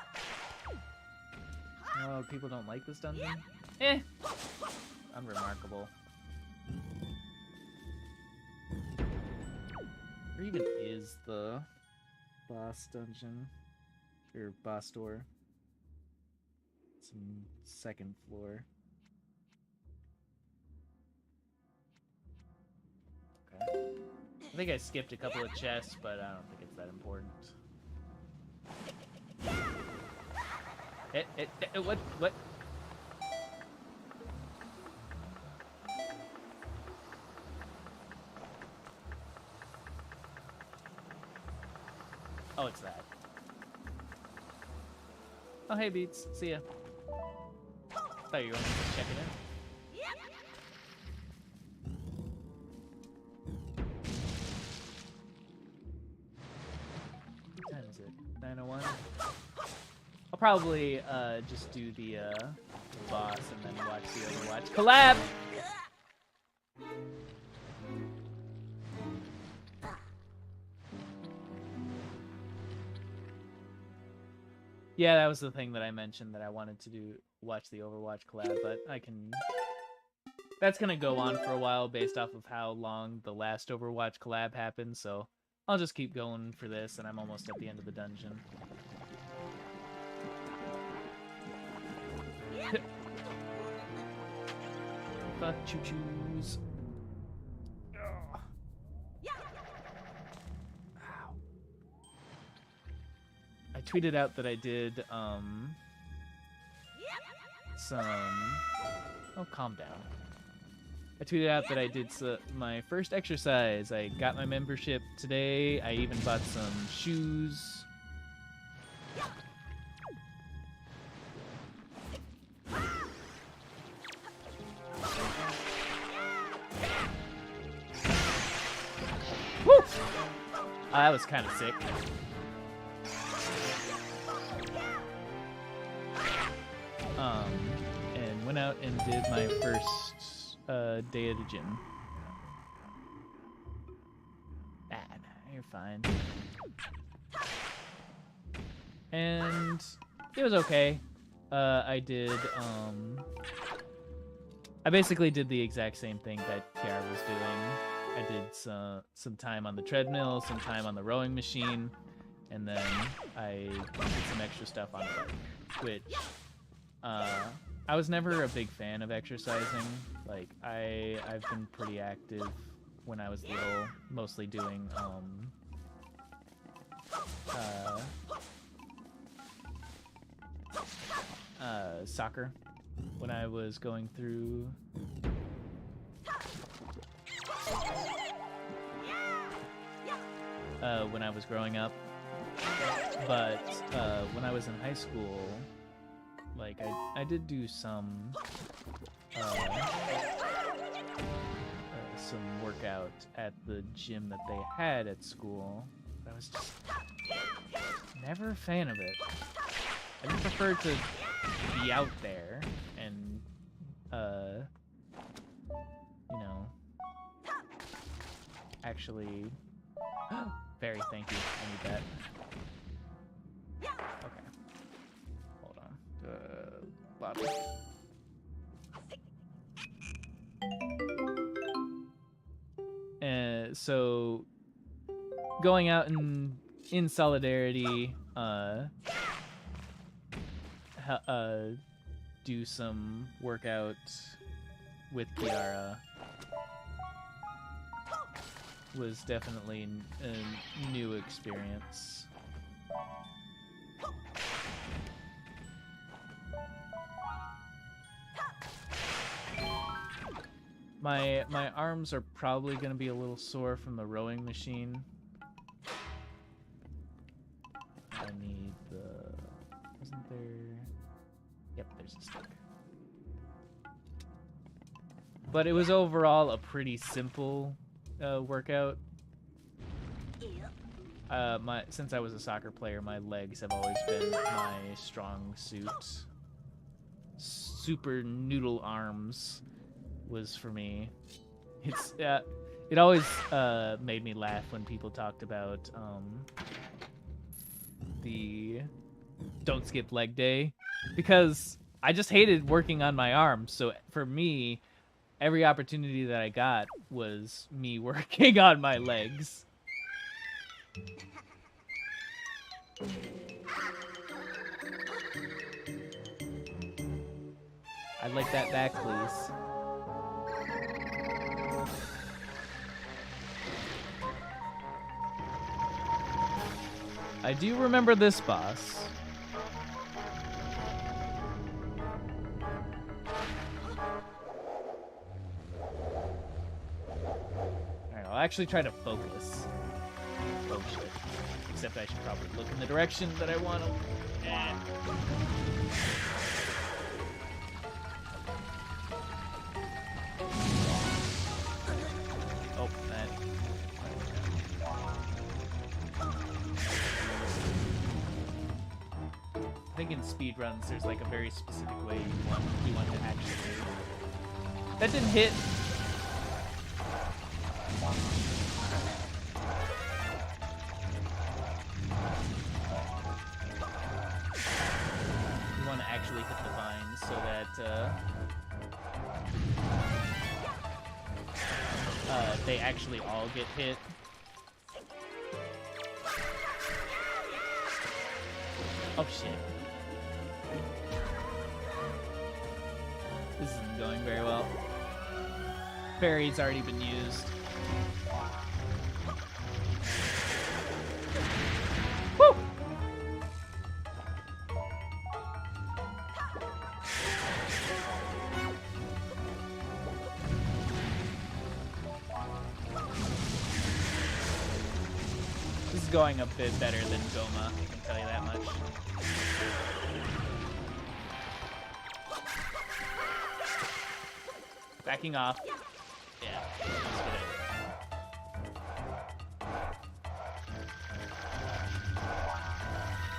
Speaker 1: Oh, people don't like this dungeon? Unremarkable. Where even is the boss dungeon? Or boss door? Some second floor. Okay. I think I skipped a couple of chests, but I don't think it's that important. What? Oh, it's that. Oh, hey, Beats. See ya. Thought you were going to check it in. What time is it? 9:01? I'll probably just do the boss and then watch the Overwatch collab! Yeah, that was the thing that I mentioned that I wanted to do, watch the Overwatch collab, but I can... That's gonna go on for a while based off of how long the last Overwatch collab happened, so I'll just keep going for this, and I'm almost at the end of the dungeon. Fuck choo-choos. I tweeted out that I did, Oh, calm down. I tweeted out that I did my first exercise. I got my membership today. I even bought some shoes. I was kind of sick. And went out and did my first day at the gym. You're fine. And it was okay. I basically did the exact same thing that Kiara was doing. I did some time on the treadmill, some time on the rowing machine, and then I did some extra stuff on the bike, which I was never a big fan of exercising. Like I've been pretty active when I was little, mostly doing soccer when I was going through when I was growing up. But when I was in high school, like I did do some workout at the gym that they had at school. But I was just never a fan of it. I just prefer to be out there and, you know, actually... Barry, thank you. I need that. Okay. Hold on. Bottle. So, going out in solidarity, do some workout with Kiara was definitely a new experience. My arms are probably going to be a little sore from the rowing machine. I need the... Isn't there... Yep, there's a stick. But it was overall a pretty simple workout. Since I was a soccer player, my legs have always been my strong suit. Super noodle arms was for me. It's it always made me laugh when people talked about the don't skip leg day, because I just hated working on my arms. So for me, every opportunity that I got was me working on my legs. I'd like that back, please. I do remember this boss. Alright, I'll actually try to focus. Oh shit. Except I should probably look in the direction that I want to. Oh, that. I think in speedruns there's like a very specific way you want to actually. That didn't hit. You want to actually hit the vines so that they actually all get hit. Oh shit. This isn't going very well. Fairy's already been used. Woo! This is going a bit better than Goma, I can tell you that much. Backing off. Yeah, let's get it.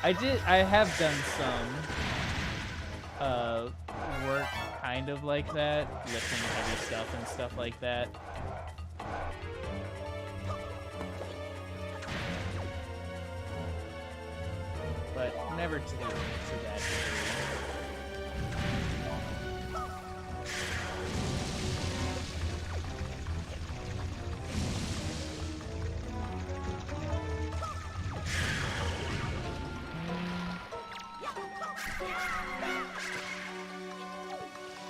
Speaker 1: I have done some work kind of like that, lifting heavy stuff and stuff like that. But never to that degree.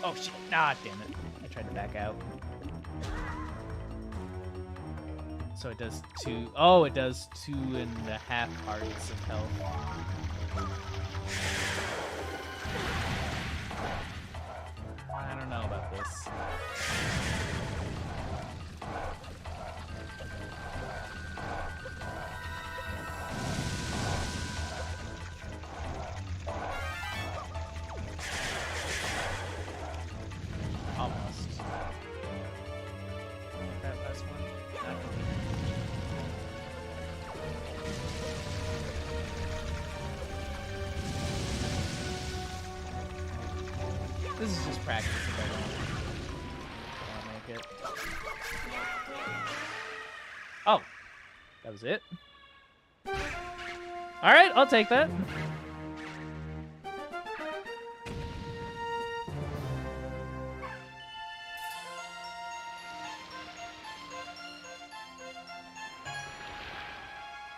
Speaker 1: Oh shit! Ah, damn it! I tried to back out. So it does 2. Oh, it does 2.5 hearts of health. I don't know about this. Almost. That last one. This is just practice if I don't make it. Oh, that was it? Alright, I'll take that.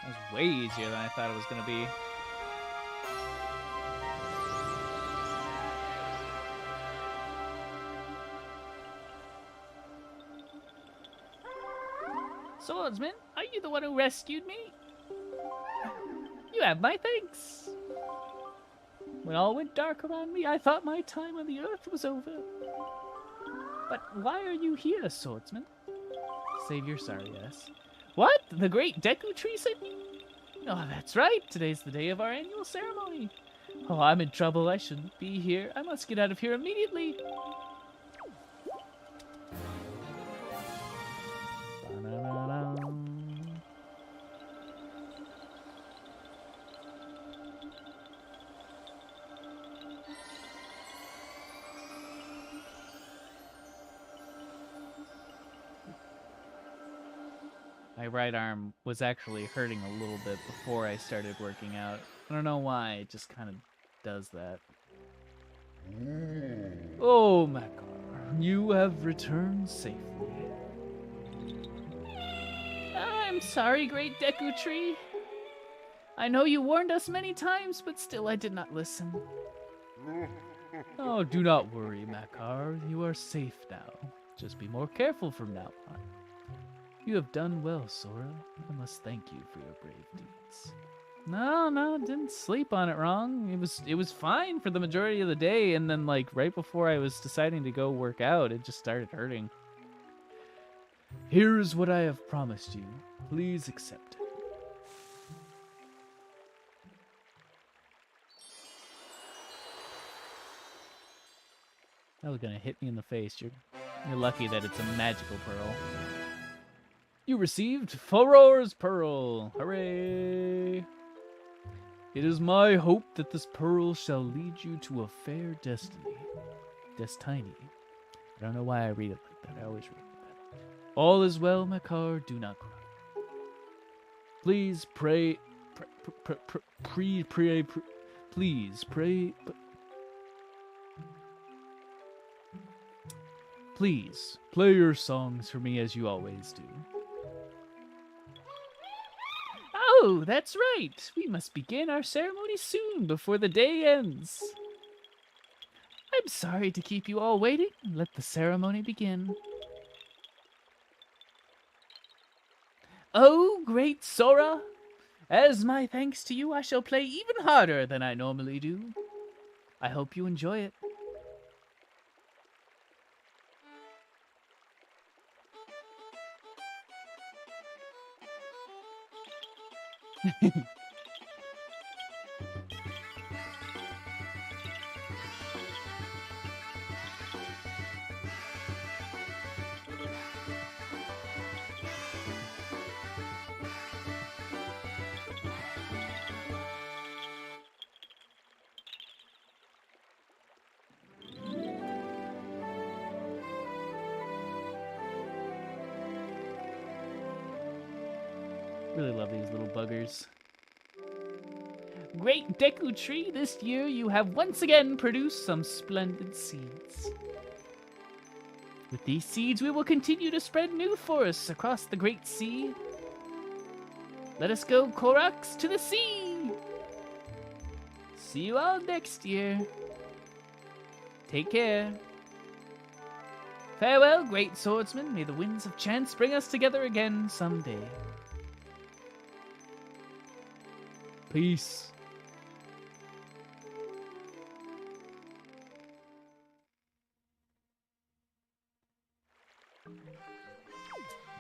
Speaker 1: That was way easier than I thought it was going to be. Swordsman, are you the one who rescued me? You have my thanks. When all went dark around me, I thought my time on the earth was over. But why are you here, swordsman? Save your sorry ass. What? The great Deku Tree sent me? Oh, that's right. Today's the day of our annual ceremony. Oh, I'm in trouble. I shouldn't be here. I must get out of here immediately. My right arm was actually hurting a little bit before I started working out. I don't know why, it just kind of does that. Oh, Makar, you have returned safely. I'm sorry, great Deku Tree. I know you warned us many times, but still I did not listen. Oh, do not worry, Makar. You are safe now. Just be more careful from now on. You have done well, Sora. I must thank you for your brave deeds. No, didn't sleep on it wrong. It was fine for the majority of the day, and then like right before I was deciding to go work out, it just started hurting. Here is what I have promised you. Please accept it. That was gonna hit me in the face. You're lucky that it's a magical pearl. You received Furor's Pearl! Hooray! It is my hope that this pearl shall lead you to a fair destiny. Destiny. I don't know why I read it like that. I always read it like that. All is well, Makar. Do not cry. Please pray. Please pray. Please play your songs for me as you always do. Oh, that's right. We must begin our ceremony soon before the day ends. I'm sorry to keep you all waiting. Let the ceremony begin. Oh, great Sora! As my thanks to you, I shall play even harder than I normally do. I hope you enjoy it. Really love these little buggers. Great Deku Tree, this year you have once again produced some splendid seeds. With these seeds, we will continue to spread new forests across the Great Sea. Let us go, Korax, to the sea! See you all next year. Take care. Farewell, great swordsman. May the winds of chance bring us together again someday. Peace.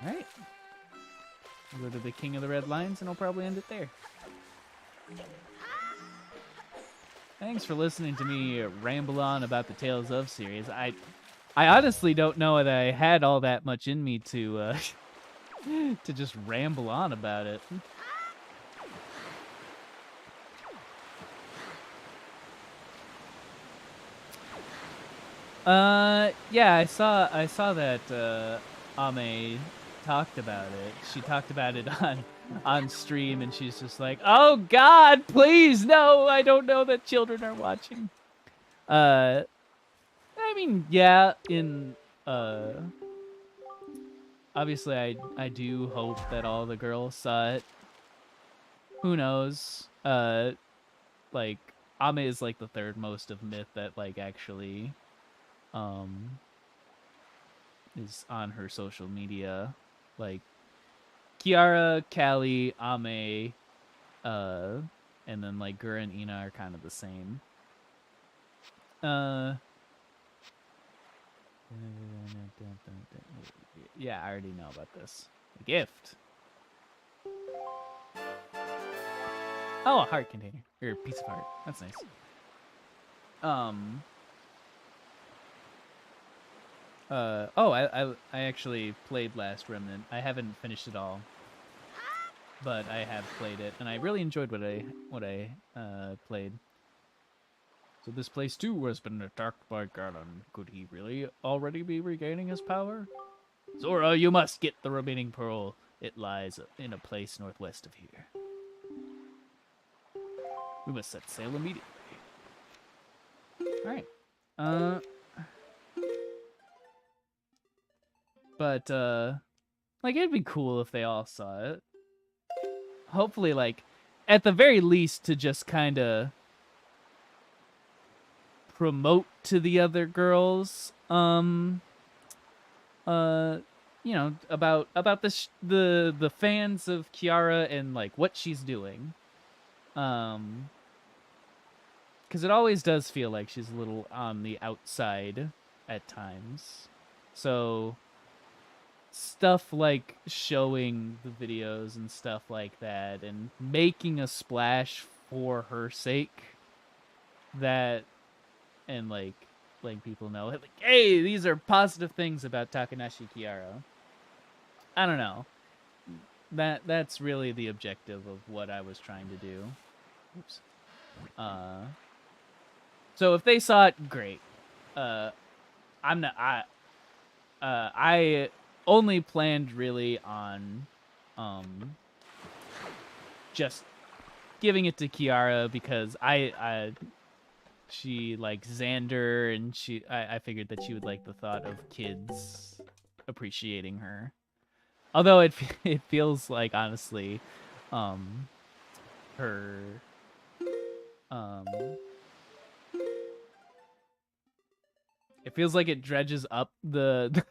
Speaker 1: Alright. We'll go to the King of the Red Lions, and I'll probably end it there. Thanks for listening to me ramble on about the Tales of series. I honestly don't know that I had all that much in me to to just ramble on about it. Yeah, I saw that Ame talked about it. She talked about it on stream, and she's just like, "Oh God, please no! I don't know that children are watching." I mean, yeah, obviously I do hope that all the girls saw it. Who knows? Like, Ame is like the third most of Myth that like actually is on her social media. Like Kiara, Callie, Ame, and then like Gura and Ina are kind of the same. Yeah, I already know about this. A gift. Oh, a heart container. Or a piece of heart. That's nice. I actually played Last Remnant. I haven't finished it all, but I have played it, and I really enjoyed what I played. So this place too has been attacked by Garland. Could he really already be regaining his power? Zora, you must get the remaining pearl. It lies in a place northwest of here. We must set sail immediately. Alright. But, like, it'd be cool if they all saw it. Hopefully, like, at the very least, to just kind of promote to the other girls, you know, about the fans of Kiara and like what she's doing, because it always does feel like she's a little on the outside at times. So stuff like showing the videos and stuff like that, and making a splash for her sake, that, and like letting people know, like, hey, these are positive things about Takanashi Kiara. I don't know. That's really the objective of what I was trying to do. Oops. So if they saw it, great. I only planned really on just giving it to Kiara because she likes Xander, and I figured that she would like the thought of kids appreciating her. Although it feels like, honestly, her it feels like it dredges up the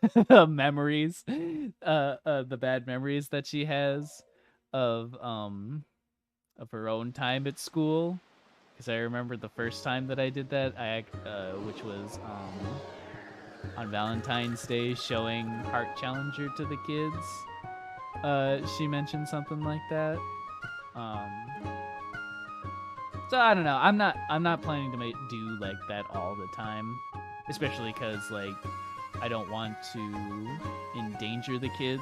Speaker 1: memories, the bad memories that she has of her own time at school. Because I remember the first time that I did that, which was on Valentine's Day, showing Heart Challenger to the kids. She mentioned something like that. So I don't know. I'm not planning to do like that all the time, especially because like I don't want to endanger the kids.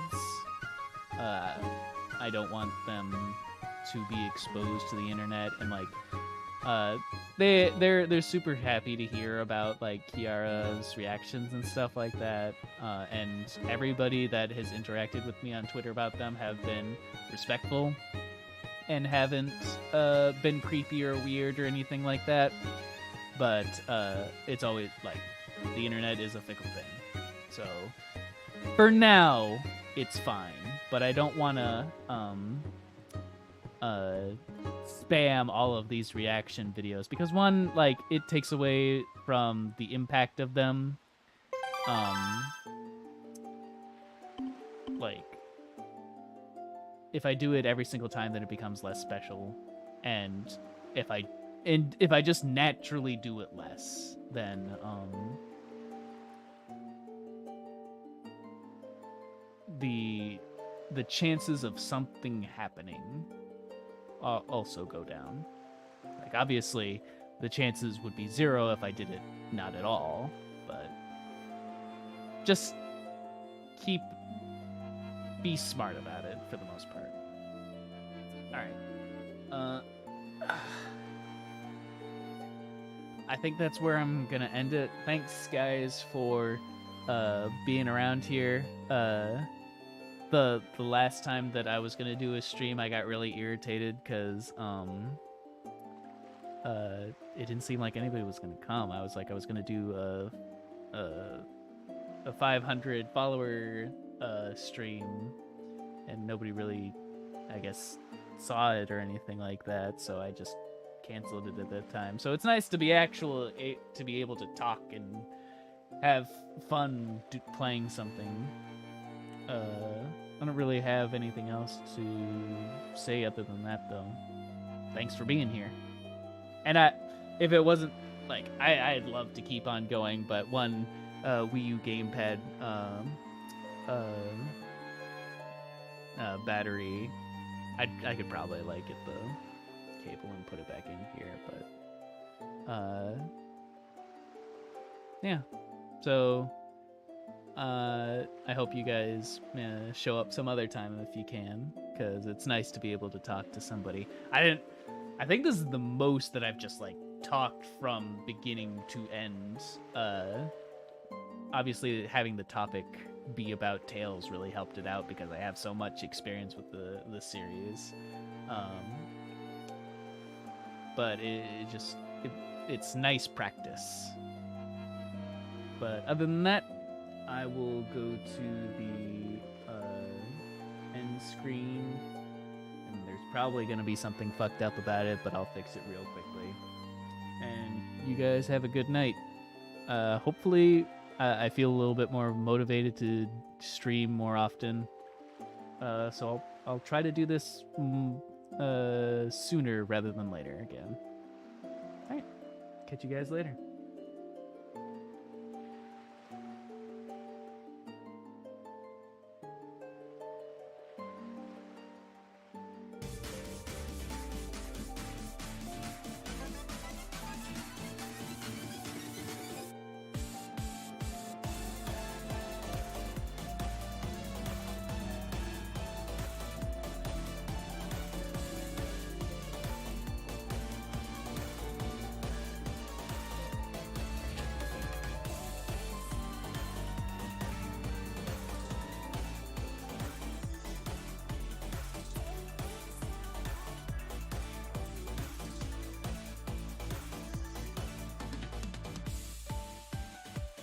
Speaker 1: I don't want them to be exposed to the internet and like they're super happy to hear about like Kiara's reactions and stuff like that. And everybody that has interacted with me on Twitter about them have been respectful and haven't been creepy or weird or anything like that. But it's always like the internet is a fickle thing. So for now, it's fine. But I don't want to spam all of these reaction videos because one, like, it takes away from the impact of them. Like, if I do it every single time, then it becomes less special. And if I just naturally do it less, then the chances of something happening also go down. Like, obviously, the chances would be 0 if I did it not at all, but just be smart about it for the most part. All right. I think that's where I'm gonna end it. Thanks, guys, for being around here. The last time that I was gonna do a stream, I got really irritated because it didn't seem like anybody was gonna come. I was gonna do a 500 follower stream, and nobody really, I guess, saw it or anything like that. So I just canceled it at that time. So it's nice to be able to talk and have fun playing something. I don't really have anything else to say other than that, though. Thanks for being here. And if it wasn't, like, I'd love to keep on going, but one Wii U gamepad battery, I could probably, like, get the cable and put it back in here, but yeah. So I hope you guys show up some other time if you can, because it's nice to be able to talk to somebody. I think this is the most that I've just, like, talked from beginning to end. Obviously, having the topic be about Tales really helped it out because I have so much experience with the series. But it's nice practice. But other than that, I will go to the end screen, and there's probably going to be something fucked up about it, but I'll fix it real quickly. And you guys have a good night. Hopefully, I feel a little bit more motivated to stream more often. So I'll try to do this sooner rather than later again. All right, catch you guys later.